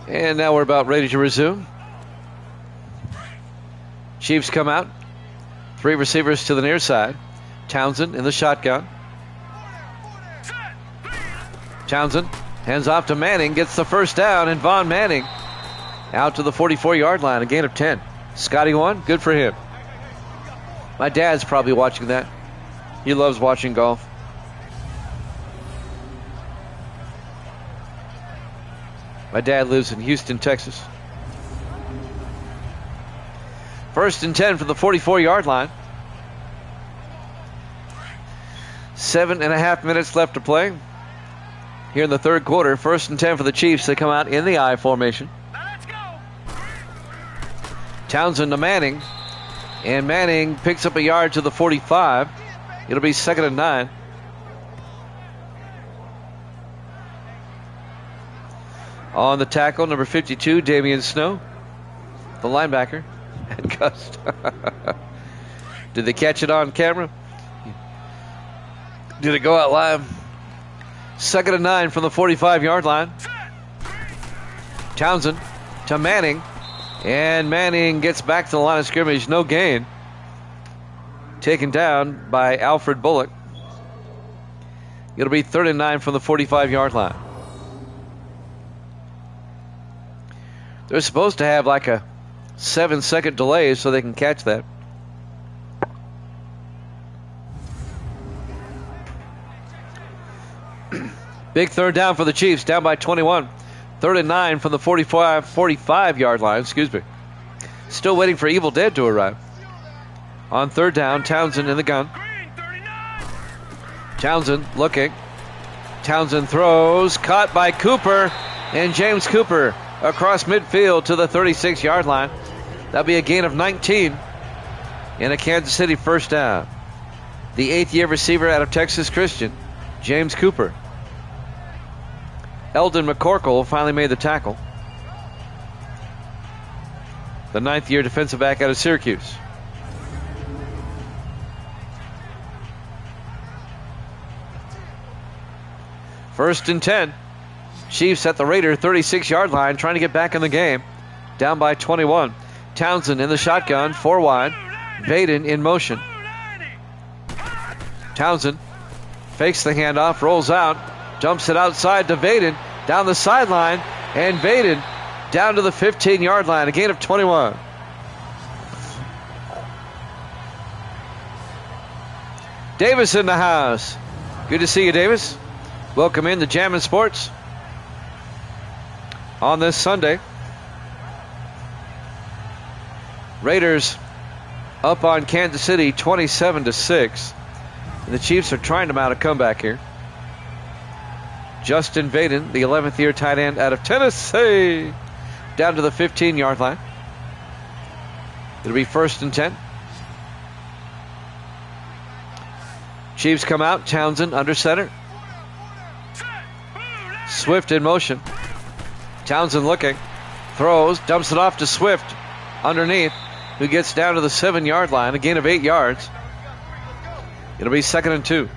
And now we're about ready to resume. Chiefs come out. 3 receivers to the near side. Townsend in the shotgun. Townsend hands off to Manning, gets the first down, and Von Manning out to the 44-yard line, a gain of 10. Scotty won, good for him. My dad's probably watching that. He loves watching golf. My dad lives in Houston, Texas. 1st and 10 from the 44-yard line. 7.5 minutes left to play here in the third quarter. 1st and 10 for the Chiefs. They come out in the I formation. Let's go. Townsend to Manning. And Manning picks up a yard to the 45. It'll be 2nd and 9. On the tackle, number 52, Damian Snow, the linebacker, at Gust. Did they catch it on camera? Did it go out live? 2nd and 9 from the 45-yard line. Townsend to Manning. And Manning gets back to the line of scrimmage. No gain. Taken down by Alfred Bullock. It'll be 3rd and 9 from the 45-yard line. They're supposed to have like a 7-second delay so they can catch that. Big 3rd down for the Chiefs, down by 21. 3rd and 9 from the 45-yard line, excuse me. Still waiting for Evil Dead to arrive. On 3rd down, Townsend in the gun. Townsend looking. Townsend throws, caught by Cooper, and James Cooper across midfield to the 36-yard line. That'll be a gain of 19 and a Kansas City 1st down. the 8th-year receiver out of Texas Christian, James Cooper. Eldon McCorkle finally made the tackle. The 9th-year defensive back out of Syracuse. First and 10. Chiefs at the Raider 36-yard line, trying to get back in the game. Down by 21. Townsend in the shotgun, 4 wide. Vaden in motion. Townsend fakes the handoff, rolls out, dumps it outside to Vaden, down the sideline, and Vaden down to the 15-yard line, a gain of 21. Davis in the house. Good to see you, Davis. Welcome in to Jammin' Sports on this Sunday. Raiders up on Kansas City 27-6. And the Chiefs are trying to mount a comeback here. Justin Vaden, the 11th-year tight end out of Tennessee, down to the 15-yard line. It'll be first and 10. Chiefs come out. Townsend under center. Swift in motion. Townsend looking. Throws. Dumps it off to Swift underneath, who gets down to the 7-yard line. A gain of 8 yards. It'll be second and 2.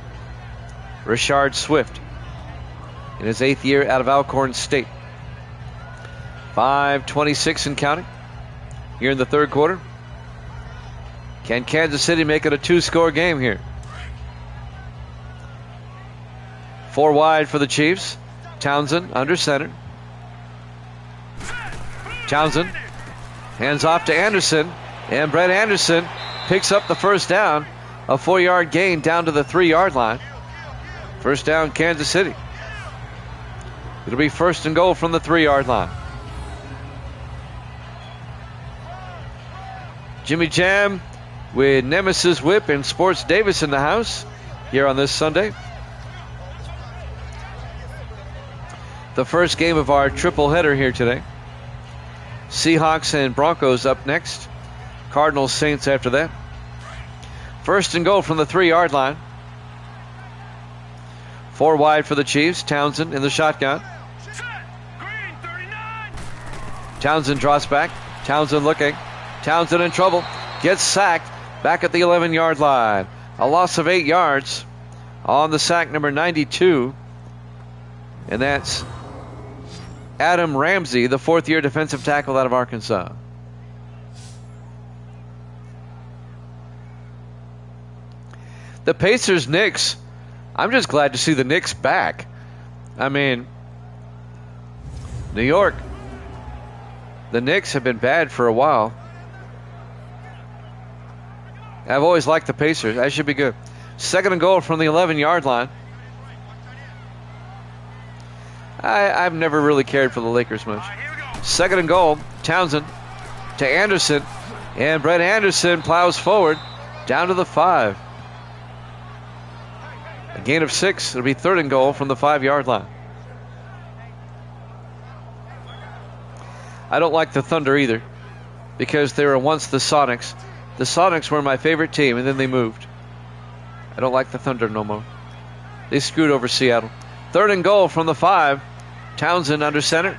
Rashard Swift in his 8th year out of Alcorn State. 5:26 and counting here in the third quarter. Can Kansas City make it a 2-score game here? 4 wide for the Chiefs. Townsend under center. Townsend hands off to Anderson, and Brett Anderson picks up the first down. A 4-yard gain down to the 3-yard line. First down, Kansas City. It'll be first and goal from the 3-yard line. Jimmy Jam with Nemesis Whip and Sports Davis in the house here on this Sunday. The first game of our triple header here today. Seahawks and Broncos up next. Cardinals, Saints after that. First and goal from the 3-yard line. 4 wide for the Chiefs. Townsend in the shotgun. Townsend draws back. Townsend looking. Townsend in trouble. Gets sacked back at the 11-yard line. A loss of 8 yards on the sack, number 92. And that's Adam Ramsey, the 4th-year defensive tackle out of Arkansas. The Pacers Knicks, I'm just glad to see the Knicks back. I mean, New York, the Knicks have been bad for a while. I've always liked the Pacers. That should be good. Second and goal from the 11-yard line. I've never really cared for the Lakers much. Second and goal, Townsend to Anderson, and Brett Anderson plows forward down to the 5. A gain of 6. It'll be third and goal from the 5-yard line. I don't like the Thunder either, because they were once the Sonics. The Sonics were my favorite team, and then they moved. I don't like the Thunder no more. They screwed over Seattle. Third and goal from the 5. Townsend under center.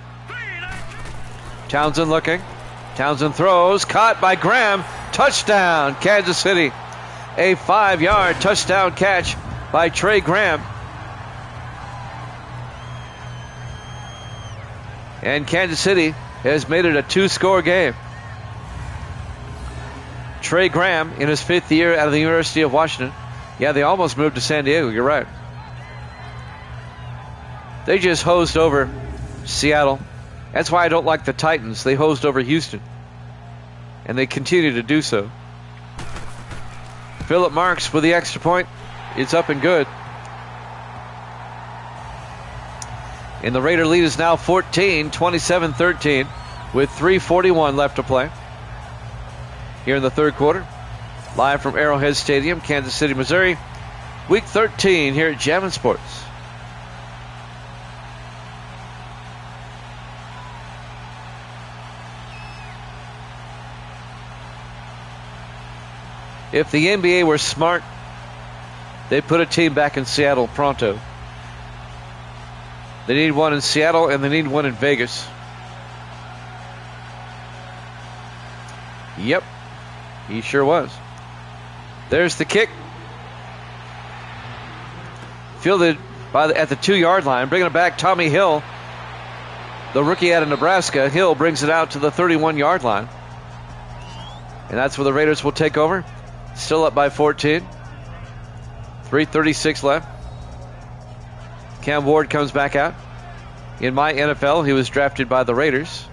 Townsend looking. Townsend throws. Caught by Graham. Touchdown, Kansas City. A 5-yard touchdown catch by Trey Graham. And Kansas City has made it a 2-score game. Trey Graham in his 5th year out of the University of Washington. Yeah, they almost moved to San Diego. You're right. They just hosed over Seattle. That's why I don't like the Titans. They hosed over Houston. And they continue to do so. Philip Marks with the extra point. It's up and good. And the Raider lead is now 14, 27-13, with 3:41 left to play here in the third quarter. Live from Arrowhead Stadium, Kansas City, Missouri. Week 13 here at Jammin' Sports. If the NBA were smart, They put a team back in Seattle pronto. They need one in Seattle and they need one in Vegas. Yep, he sure was. There's the kick. Fielded at the 2-yard line. Bringing it back, Tommy Hill, the rookie out of Nebraska. Hill brings it out to the 31-yard line. And that's where the Raiders will take over. Still up by 14. 3:36 left. Cam Ward comes back out. In my NFL, he was drafted by the Raiders.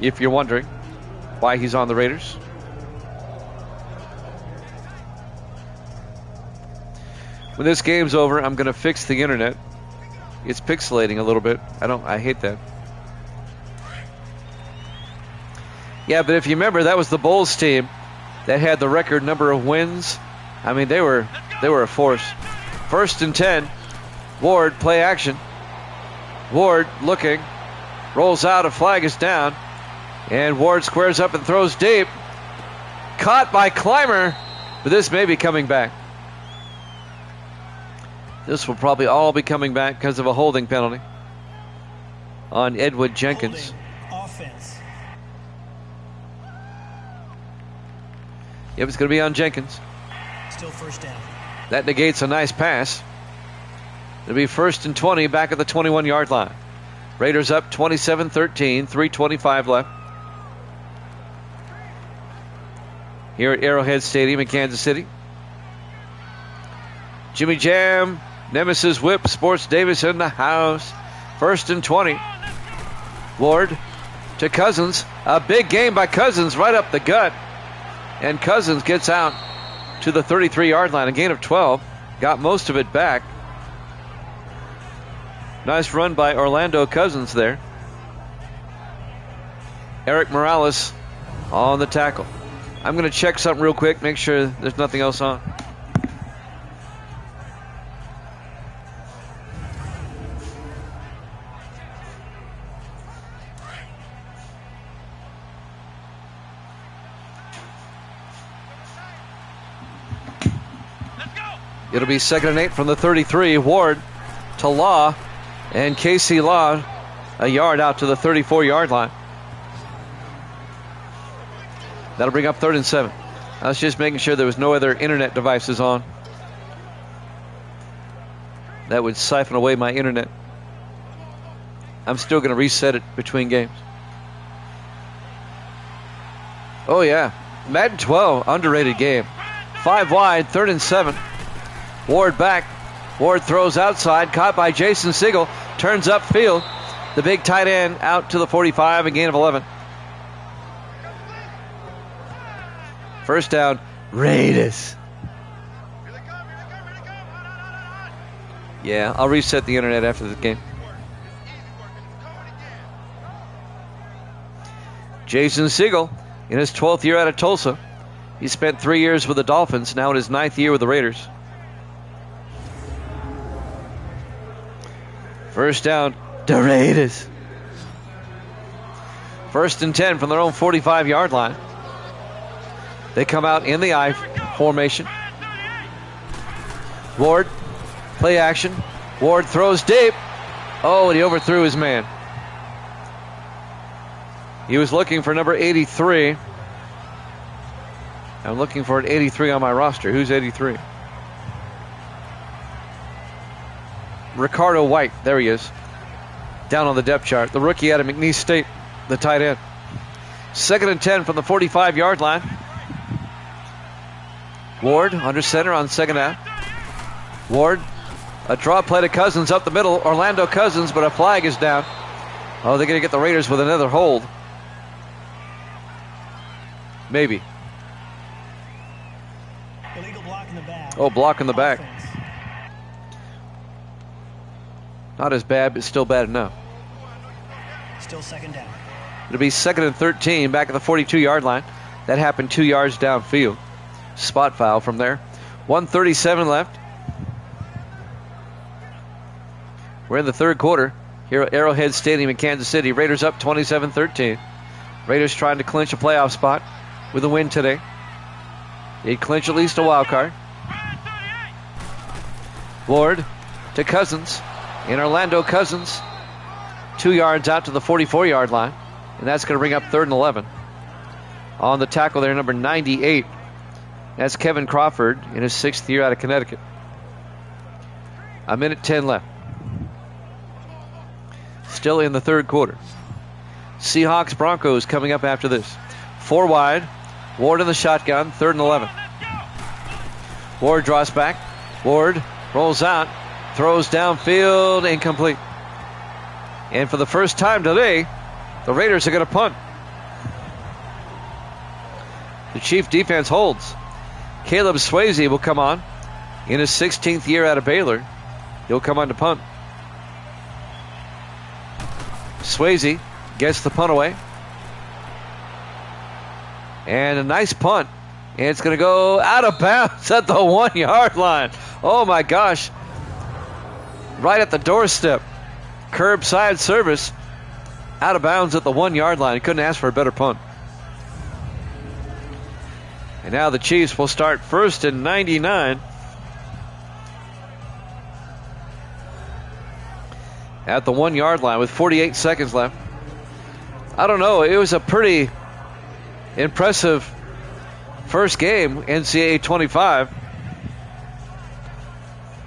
If you're wondering why he's on the Raiders. When this game's over, I'm going to fix the internet. It's pixelating a little bit. I hate that. Yeah, but if you remember, that was the Bulls team that had the record number of wins. I mean, they were a force. 1st and 10. Ward, play action. Ward looking. Rolls out, a flag is down. And Ward squares up and throws deep. Caught by Clymer, but this may be coming back. This will probably all be coming back because of a holding penalty on Edward Jenkins. Offense. Yep, it's going to be on Jenkins. Still first down. That negates a nice pass. It'll be 1st and 20 back at the 21-yard line. Raiders up 27-13, 3:25 left. Here at Arrowhead Stadium in Kansas City. Jimmy Jam, Nemesis Whip, Sports Davis in the house. 1st and 20. Ward to Cousins. A big game by Cousins right up the gut. And Cousins gets out to the 33-yard line. A gain of 12. Got most of it back. Nice run by Orlando Cousins there. Eric Morales on the tackle. I'm going to check something real quick, make sure there's nothing else on. It'll be 2nd and 8 from the 33. Ward to Law. And Casey Law a yard out to the 34-yard line. That'll bring up 3rd and 7. I was just making sure there was no other internet devices on. That would siphon away my internet. I'm still going to reset it between games. Oh, yeah. Madden 12, underrated game. 5 wide, 3rd and 7. Ward back. Ward throws outside, caught by Jason Siegel. Turns upfield. The big tight end out to the 45, a gain of 11. First down, Raiders. Yeah, I'll reset the internet after the game. Jason Siegel in his 12th year out of Tulsa. He spent 3 years with the Dolphins, now in his 9th year with the Raiders. First down, the Raiders. 1st and 10 from their own 45-yard line. They come out in the I formation. Ward, play action. Ward throws deep. Oh, and he overthrew his man. He was looking for number 83. I'm looking for an 83 on my roster. Who's 83? Ricardo White. There he is. Down on the depth chart. The rookie out of McNeese State, the tight end. 2nd and 10 from the 45-yard line. Ward under center on 2nd down. Ward, a draw play to Cousins up the middle. Orlando Cousins, but a flag is down. Oh, they're going to get the Raiders with another hold. Maybe. Illegal block in the back. Oh, block in the back. Not as bad, but still bad enough. Still 2nd down. It'll be 2nd and 13 back at the 42-yard line. That happened 2 yards downfield. Spot foul from there. 1:37 left. We're in the 3rd quarter here at Arrowhead Stadium in Kansas City. Raiders up 27-13. Raiders trying to clinch a playoff spot with a win today. They'd clinch at least a wild card. Ward to Cousins. And Orlando Cousins, 2 yards out to the 44-yard line. And that's going to bring up 3rd and 11. On the tackle there, number 98. That's Kevin Crawford in his 6th year out of Connecticut. 1:10 left. Still in the 3rd quarter. Seahawks Broncos coming up after this. 4 wide. Ward in the shotgun, 3rd and 11. Ward draws back. Ward rolls out. Throws downfield, incomplete. And for the first time today, the Raiders are going to punt. The Chief defense holds. Caleb Swayze will come on in his 16th year out of Baylor. He'll come on to punt. Swayze gets the punt away. And a nice punt. And it's going to go out of bounds at the 1-yard line. Oh my gosh. Right at the doorstep. Curbside service. Out of bounds at the 1-yard line. He couldn't ask for a better punt. And now the Chiefs will start 1st and 99. At the 1-yard line with 48 seconds left. I don't know. It was a pretty impressive first game, NCAA 25.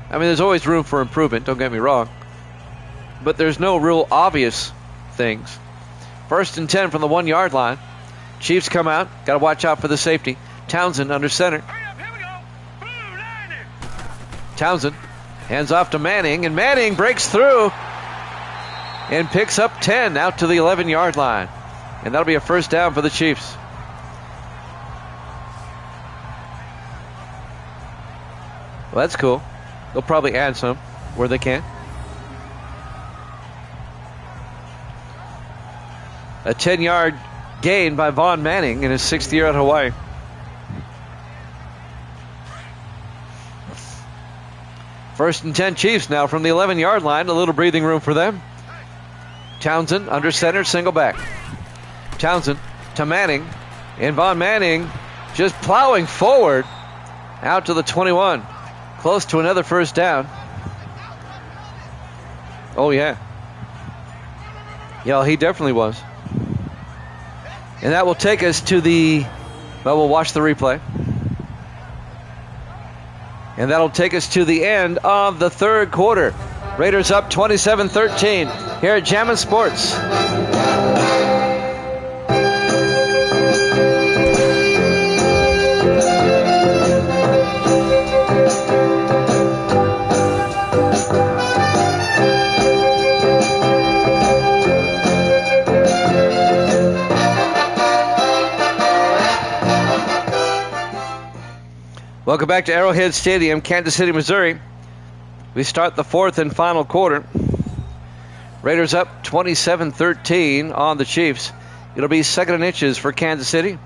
I mean, there's always room for improvement, don't get me wrong. But there's no real obvious things. 1st and 10 from the 1-yard line. Chiefs come out. Got to watch out for the safety. Townsend under center. Townsend hands off to Manning, and Manning breaks through and picks up 10 out to the 11-yard line. And that'll be a first down for the Chiefs. Well, that's cool. They'll probably add some where they can. A 10-yard gain by Vaughn Manning in his 6th year at Hawaii. First and 10 Chiefs now from the 11-yard line. A little breathing room for them. Townsend under center, single back. Townsend to Manning. And Vaughn Manning just plowing forward out to the 21. Close to another first down. Oh, yeah. Yeah, he definitely was. And that will take us to the... Well, we'll watch the replay. And that'll take us to the end of the 3rd quarter. Raiders up 27-13 here at Jammin' Sports. Welcome back to Arrowhead Stadium, Kansas City, Missouri. We start the 4th and final quarter. Raiders up 27-13 on the Chiefs. It'll be 2nd and inches for Kansas City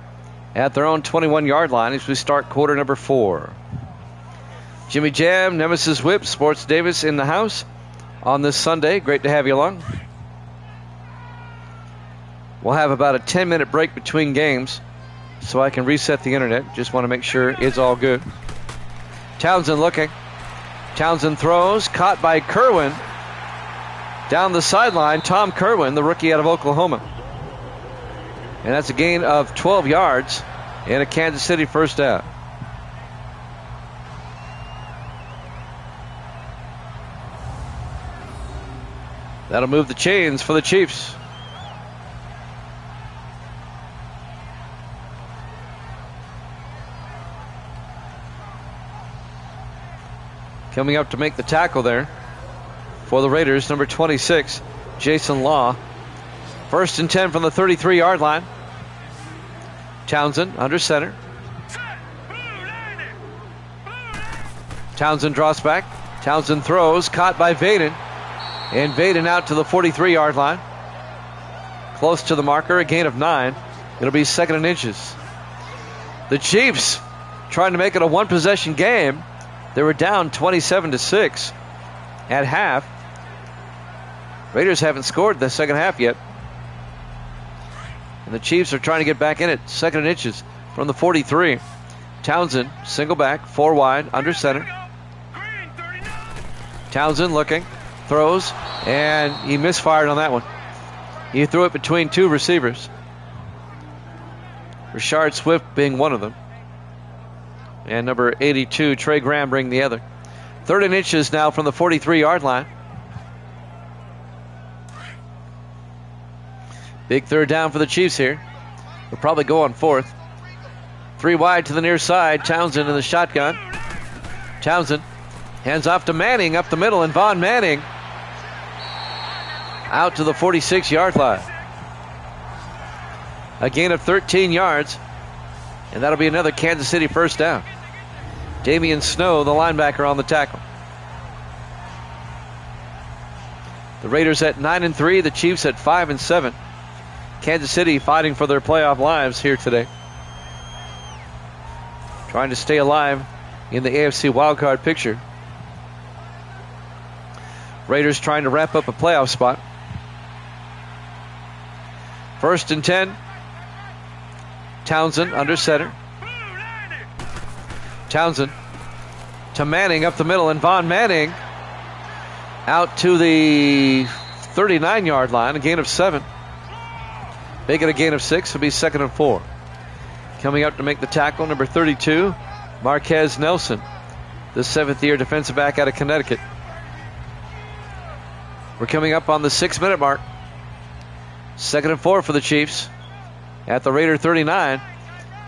at their own 21-yard line as we start quarter number 4. Jimmy Jam, Nemesis Whip, Sports Davis in the house on this Sunday. Great to have you along. We'll have about a 10-minute break between games so I can reset the internet. Just want to make sure it's all good. Townsend looking. Townsend throws, caught by Kerwin. Down the sideline, Tom Kerwin, the rookie out of Oklahoma. And that's a gain of 12 yards and a Kansas City first down. That'll move the chains for the Chiefs. Coming up to make the tackle there for the Raiders, number 26, Jason Law. 1st and 10 from the 33-yard line. Townsend under center. Townsend draws back. Townsend throws, caught by Vaden. And Vaden out to the 43-yard line. Close to the marker, a gain of 9. It'll be 2nd and inches. The Chiefs trying to make it a one-possession game. They were down 27-6 at half. Raiders haven't scored the second half yet. And the Chiefs are trying to get back in it. 2nd and inches from the 43. Townsend, single back, 4 wide, under center. Townsend looking, throws, and he misfired on that one. He threw it between two receivers. Rashard Swift being one of them. And number 82, Trey Graham, being the other. 3rd and inches now from the 43-yard line. Big 3rd down for the Chiefs here. They'll probably go on 4th. 3 wide to the near side. Townsend in the shotgun. Townsend hands off to Manning up the middle, and Vaughn Manning out to the 46-yard line. A gain of 13 yards, and that'll be another Kansas City first down. Damian Snow, the linebacker, on the tackle. The Raiders at 9-3, the Chiefs at 5-7. Kansas City fighting for their playoff lives here today. Trying to stay alive in the AFC wildcard picture. Raiders trying to wrap up a playoff spot. 1st and 10. Townsend under center. Townsend to Manning up the middle, and Vaughn Manning out to the 39-yard line, a gain of 7. Making a gain of 6, it'll be 2nd and 4. Coming up to make the tackle, number 32, Marquez Nelson, the 7th-year defensive back out of Connecticut. We're coming up on the 6-minute mark. 2nd and 4 for the Chiefs at the Raider 39.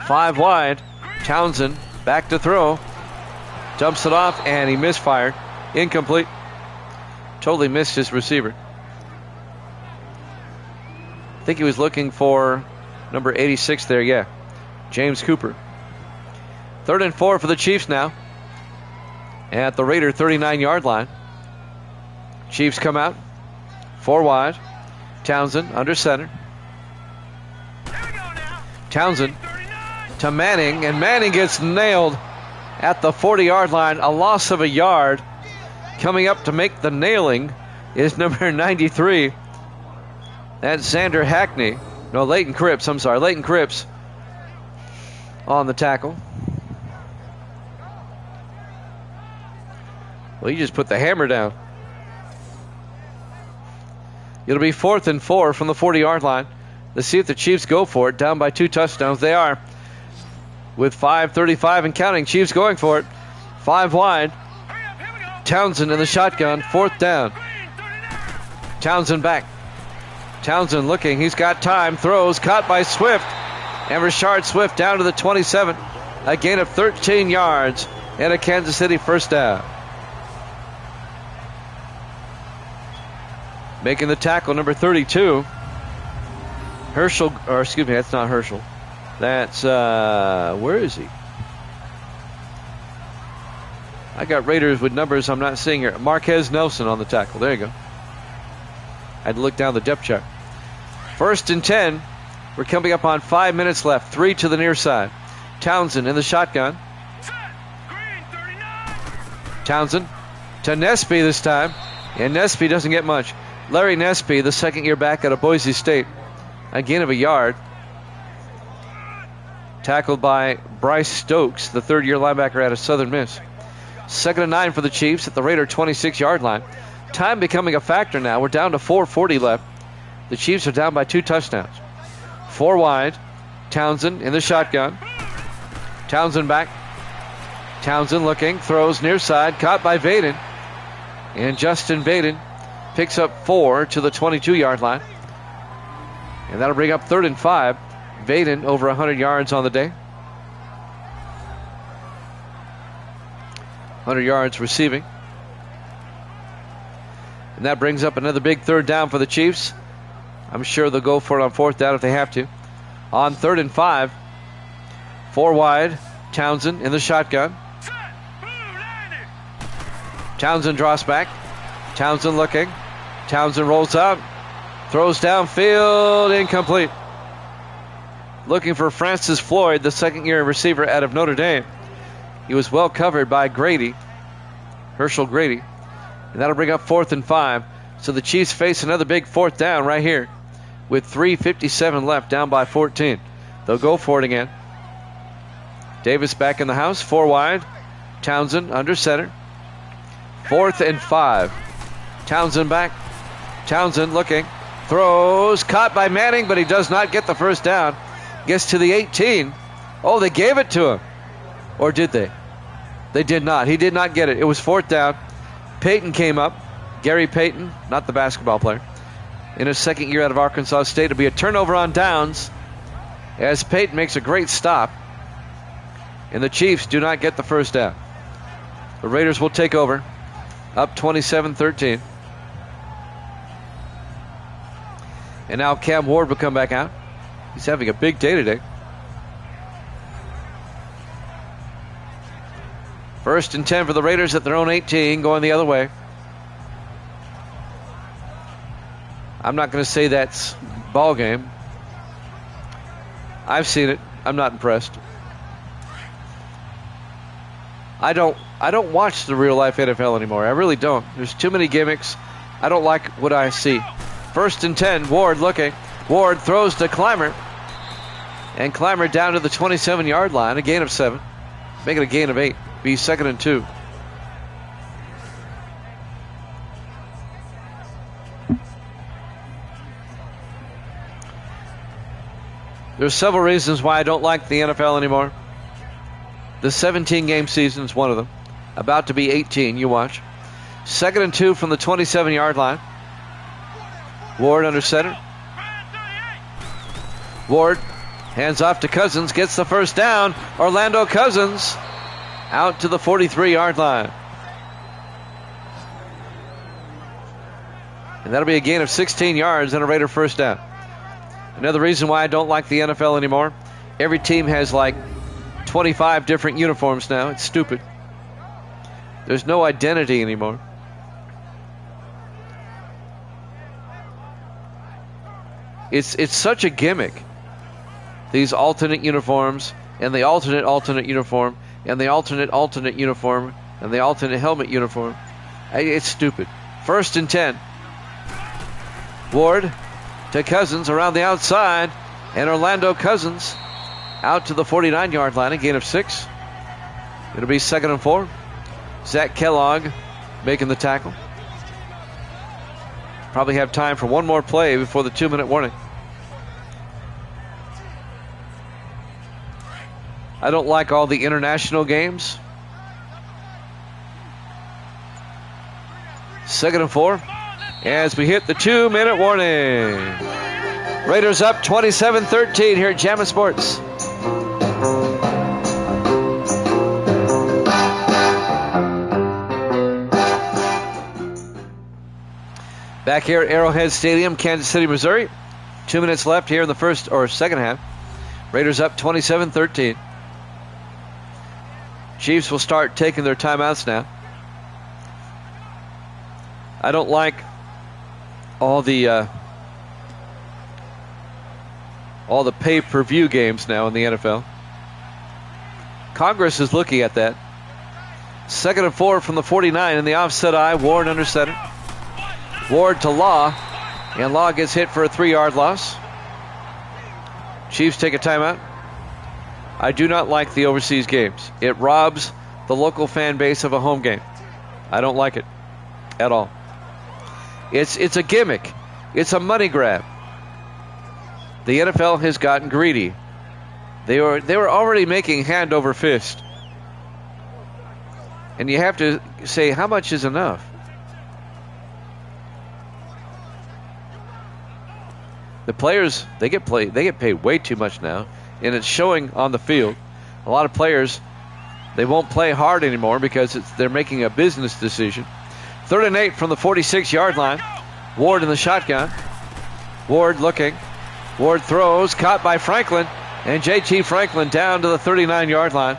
5 wide. Townsend back to throw. Dumps it off, and he misfired. Incomplete. Totally missed his receiver. I think he was looking for number 86 there, yeah. James Cooper. 3rd and 4 for the Chiefs now at the Raider 39-yard line. Chiefs come out. 4 wide. Townsend under center. Townsend to Manning, and Manning gets nailed at the 40-yard line. A loss of a yard. Coming up to make the nailing is number 93. That's Xander Hackney. No, Leighton Cripps. I'm sorry. Leighton Cripps on the tackle. Well, he just put the hammer down. It'll be 4th and 4 from the 40-yard line. Let's see if the Chiefs go for it. Down by 2 touchdowns. They are. With 5:35 and counting. Chiefs going for it. 5 wide. Townsend in the shotgun. 4th down. Townsend back. Townsend looking. He's got time. Throws. Caught by Swift. And Rashard Swift down to the 27. A gain of 13 yards. And a Kansas City first down. Making the tackle, number 32. Herschel. Or excuse me, that's not Herschel. That's, where is he? I got Raiders with numbers I'm not seeing here. Marquez Nelson on the tackle. There you go. I had to look down the depth chart. 1st and 10. We're coming up on 5 minutes left. 3 to the near side. Townsend in the shotgun. Townsend to Nesby this time. And Nesby doesn't get much. Larry Nesby, the 2nd-year back out of Boise State. A gain of a yard. Tackled by Bryce Stokes, the 3rd-year linebacker out of Southern Miss. 2nd and 9 for the Chiefs at the Raider 26-yard line. Time becoming a factor now. We're down to 4:40 left. The Chiefs are down by 2 touchdowns. 4 wide. Townsend in the shotgun. Townsend back. Townsend looking. Throws near side. Caught by Vaden. And Justin Vaden picks up 4 to the 22-yard line. And that'll bring up 3rd and 5. Vaden over 100 yards on the day. 100 yards receiving. And that brings up another big 3rd down for the Chiefs. I'm sure they'll go for it on 4th down if they have to. On 3rd and 5. 4 wide. Townsend in the shotgun. Townsend draws back. Townsend looking. Townsend rolls out. Throws downfield. Incomplete. Looking for Francis Floyd, the 2nd-year receiver out of Notre Dame. He was well covered by Grady. Herschel Grady. And that'll bring up 4th and 5. So the Chiefs face another big 4th down right here with 3:57 left, down by 14. They'll go for it again. Davis back in the house. 4 wide. Townsend under center. 4th and 5. Townsend back. Townsend looking. Throws. Caught by Manning, but he does not get the first down. Gets to the 18. Oh, they gave it to him. Or did they? They did not. He did not get it. It was 4th down. Payton came up. Gary Payton, not the basketball player, in his second year out of Arkansas State. It'll be a turnover on downs as Payton makes a great stop. And the Chiefs do not get the first down. The Raiders will take over, up 27-13. And now Cam Ward will come back out. He's having a big day today. 1st and 10 for the Raiders at their own 18, going the other way. I'm not going to say that's ball game. I've seen it. I'm not impressed. I don't watch the real life NFL anymore. I really don't. There's too many gimmicks. I don't like what I see. 1st and 10. Ward looking. Ward throws to Clymer. And Clymer down to the 27-yard line. A gain of 7. Make it a gain of 8. Be 2nd and 2. There's several reasons why I don't like the NFL anymore. The 17-game season is one of them. About to be 18, you watch. 2nd and 2 from the 27-yard line. Ward under center. Ward hands off to Cousins, gets the first down. Orlando Cousins out to the 43-yard line. And that'll be a gain of 16 yards and a Raider first down. Another reason why I don't like the NFL anymore, every team has like 25 different uniforms now. It's stupid. There's no identity anymore. It's such a gimmick. These alternate uniforms and the alternate uniform and the alternate uniform and the alternate helmet uniform. It's stupid. 1st and 10. Ward to Cousins around the outside, and Orlando Cousins out to the 49-yard line, a gain of 6. It'll be 2nd and 4. Zach Kellogg making the tackle. Probably have time for one more play before the 2-minute warning. I don't like all the international games. 2nd and 4. As we hit the 2-minute warning. Raiders up 27-13 here at Jammin' Sports. Back here at Arrowhead Stadium, Kansas City, Missouri. 2 minutes left here in the second half. Raiders up 27-13. Chiefs will start taking their timeouts now. I don't like all the pay-per-view games now in the NFL. Congress is looking at that. 2nd and 4 from the 49 in the offset eye. Ward under center. Ward to Law, and Law gets hit for a 3-yard loss. Chiefs take a timeout. I do not like the overseas games. It robs the local fan base of a home game. I don't like it at all. It's a gimmick. It's a money grab. The NFL has gotten greedy. They were already making hand over fist. And you have to say, how much is enough? The players, they get paid way too much now, and it's showing on the field. A lot of players, they won't play hard anymore because they're making a business decision. 3rd and 8 from the 46-yard line. Ward in the shotgun. Ward looking. Ward throws, caught by Franklin, and J.T. Franklin down to the 39-yard line.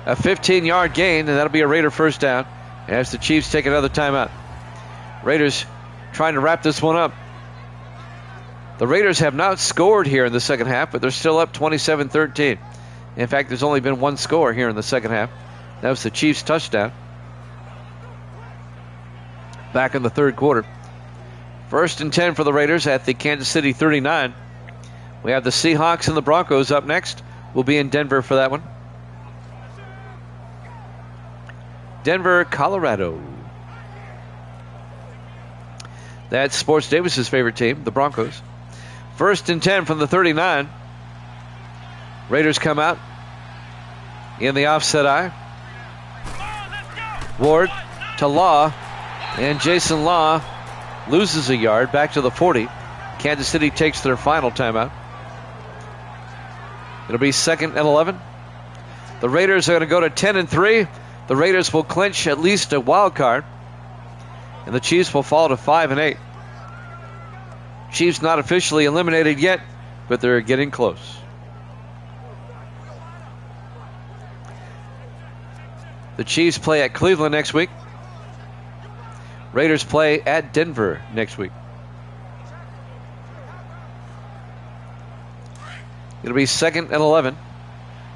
A 15-yard gain, and that'll be a Raider first down as the Chiefs take another timeout. Raiders trying to wrap this one up. The Raiders have not scored here in the second half, but they're still up 27-13. In fact, there's only been one score here in the second half. That was the Chiefs' touchdown back in the third quarter. 1st and 10 for the Raiders at the Kansas City 39. We have the Seahawks and the Broncos up next. We'll be in Denver for that one. Denver, Colorado. That's Sports Davis's favorite team, the Broncos. 1st and 10 from the 39. Raiders come out in the offset eye. Ward to Law, and Jason Law loses a yard back to the 40. Kansas City takes their final timeout. It'll be 2nd and 11. The Raiders are going to go to 10 and 3. The Raiders will clinch at least a wild card, and the Chiefs will fall to 5 and 8. Chiefs not officially eliminated yet, but they're getting close. The Chiefs play at Cleveland next week. Raiders play at Denver next week. It'll be 2nd and 11.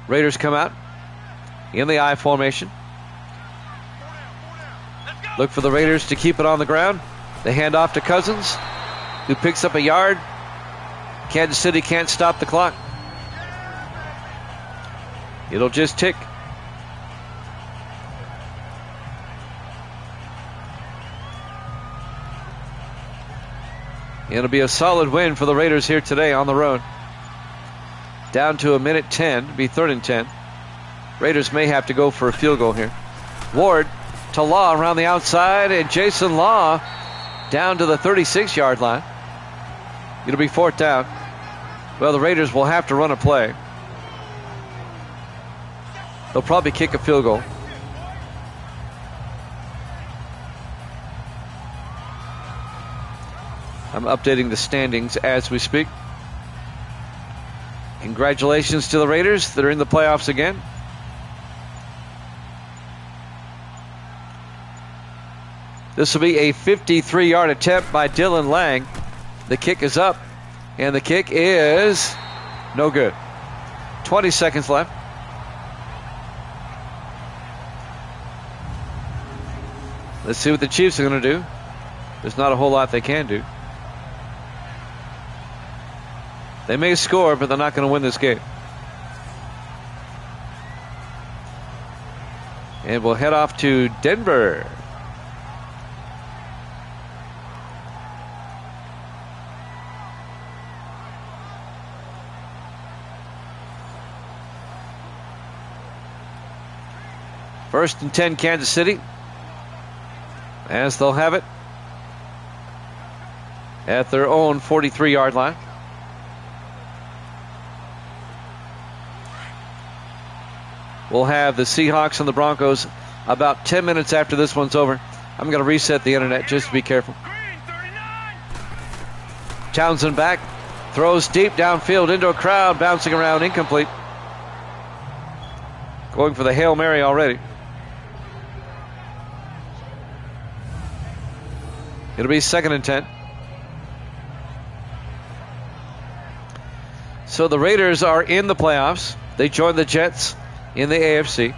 Raiders come out in the I formation. Look for the Raiders to keep it on the ground. They hand off to Cousins, who picks up a yard. Kansas City can't stop the clock. It'll just tick. It'll be a solid win for the Raiders here today on the road. Down to a minute 10, be 3rd and 10. Raiders may have to go for a field goal here. Ward to Law around the outside, and Jason Law down to the 36-yard line. It'll be 4th down. Well, the Raiders will have to run a play. They'll probably kick a field goal. I'm updating the standings as we speak. Congratulations to the Raiders that are in the playoffs again. This will be a 53-yard attempt by Dylan Lang. The kick is up, and the kick is no good. 20 seconds left. Let's see what the Chiefs are going to do. There's not a whole lot they can do. They may score, but they're not going to win this game. And we'll head off to Denver. First and 10, Kansas City, as they'll have it at their own 43-yard line. We'll have the Seahawks and the Broncos about 10 minutes after this one's over. I'm going to reset the internet just to be careful. Townsend back, throws deep downfield into a crowd, bouncing around, incomplete. Going for the Hail Mary already. It'll be 2nd and 10. So the Raiders are in the playoffs. They join the Jets in the AFC.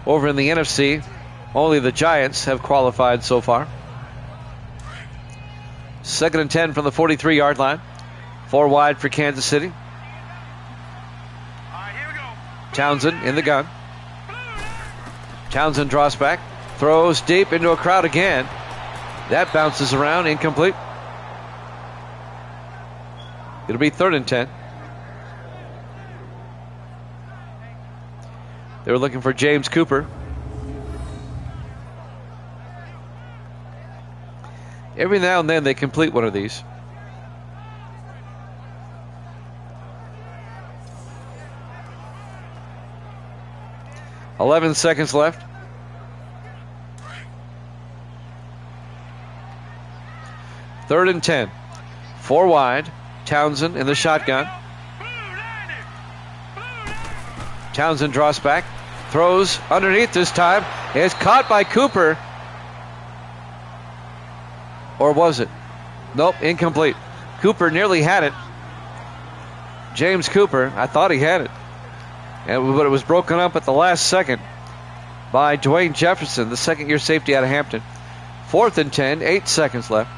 Over in the NFC, only the Giants have qualified so far. 2nd and 10 from the 43-yard line. 4 wide for Kansas City. Townsend in the gun. Townsend draws back, throws deep into a crowd again. That bounces around, incomplete. It'll be 3rd and 10. They were looking for James Cooper. Every now and then they complete one of these. "11 seconds left. Third and 10. 4 wide. Townsend in the shotgun. Townsend draws back, throws underneath this time. It's caught by Cooper. Or was it? Nope, incomplete. Cooper nearly had it. James Cooper, I thought he had it. But it was broken up at the last second by Dwayne Jefferson, the second-year safety out of Hampton. 4th and 10, 8 seconds left.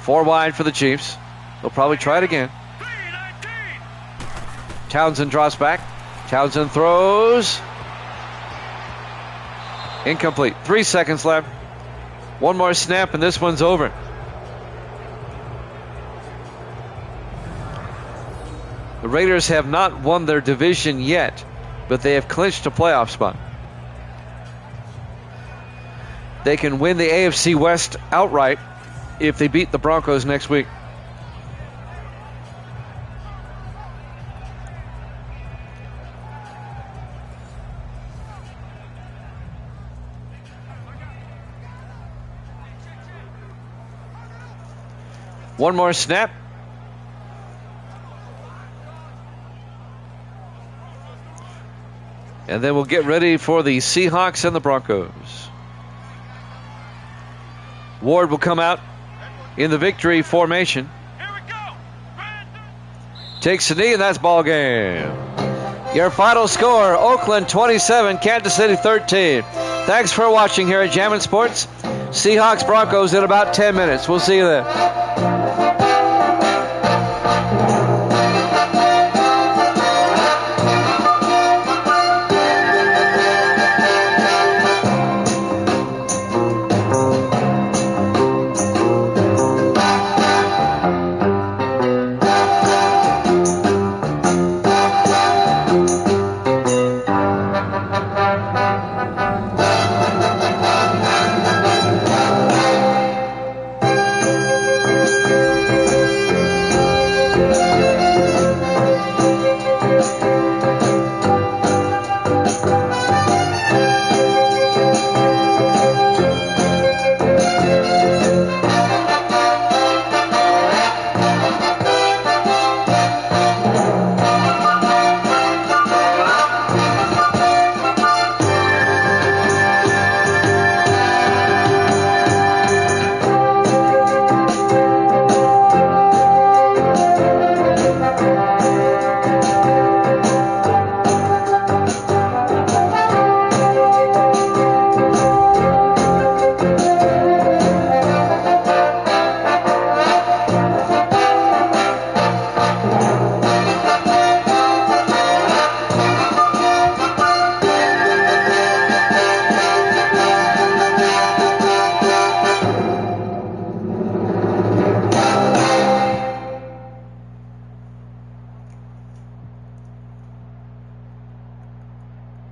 4 wide for the Chiefs. They'll probably try it again. Townsend draws back, Townsend throws. Incomplete. 3 seconds left. One more snap and this one's over. The Raiders have not won their division yet, but they have clinched a playoff spot. They can win the AFC West outright if they beat the Broncos next week. One more snap. And then we'll get ready for the Seahawks and the Broncos. Ward will come out in the victory formation. Takes the knee, and that's ball game. Your final score, Oakland 27, Kansas City 13. Thanks for watching here at Jammin' Sports. Seahawks Broncos in about 10 minutes. We'll see you then.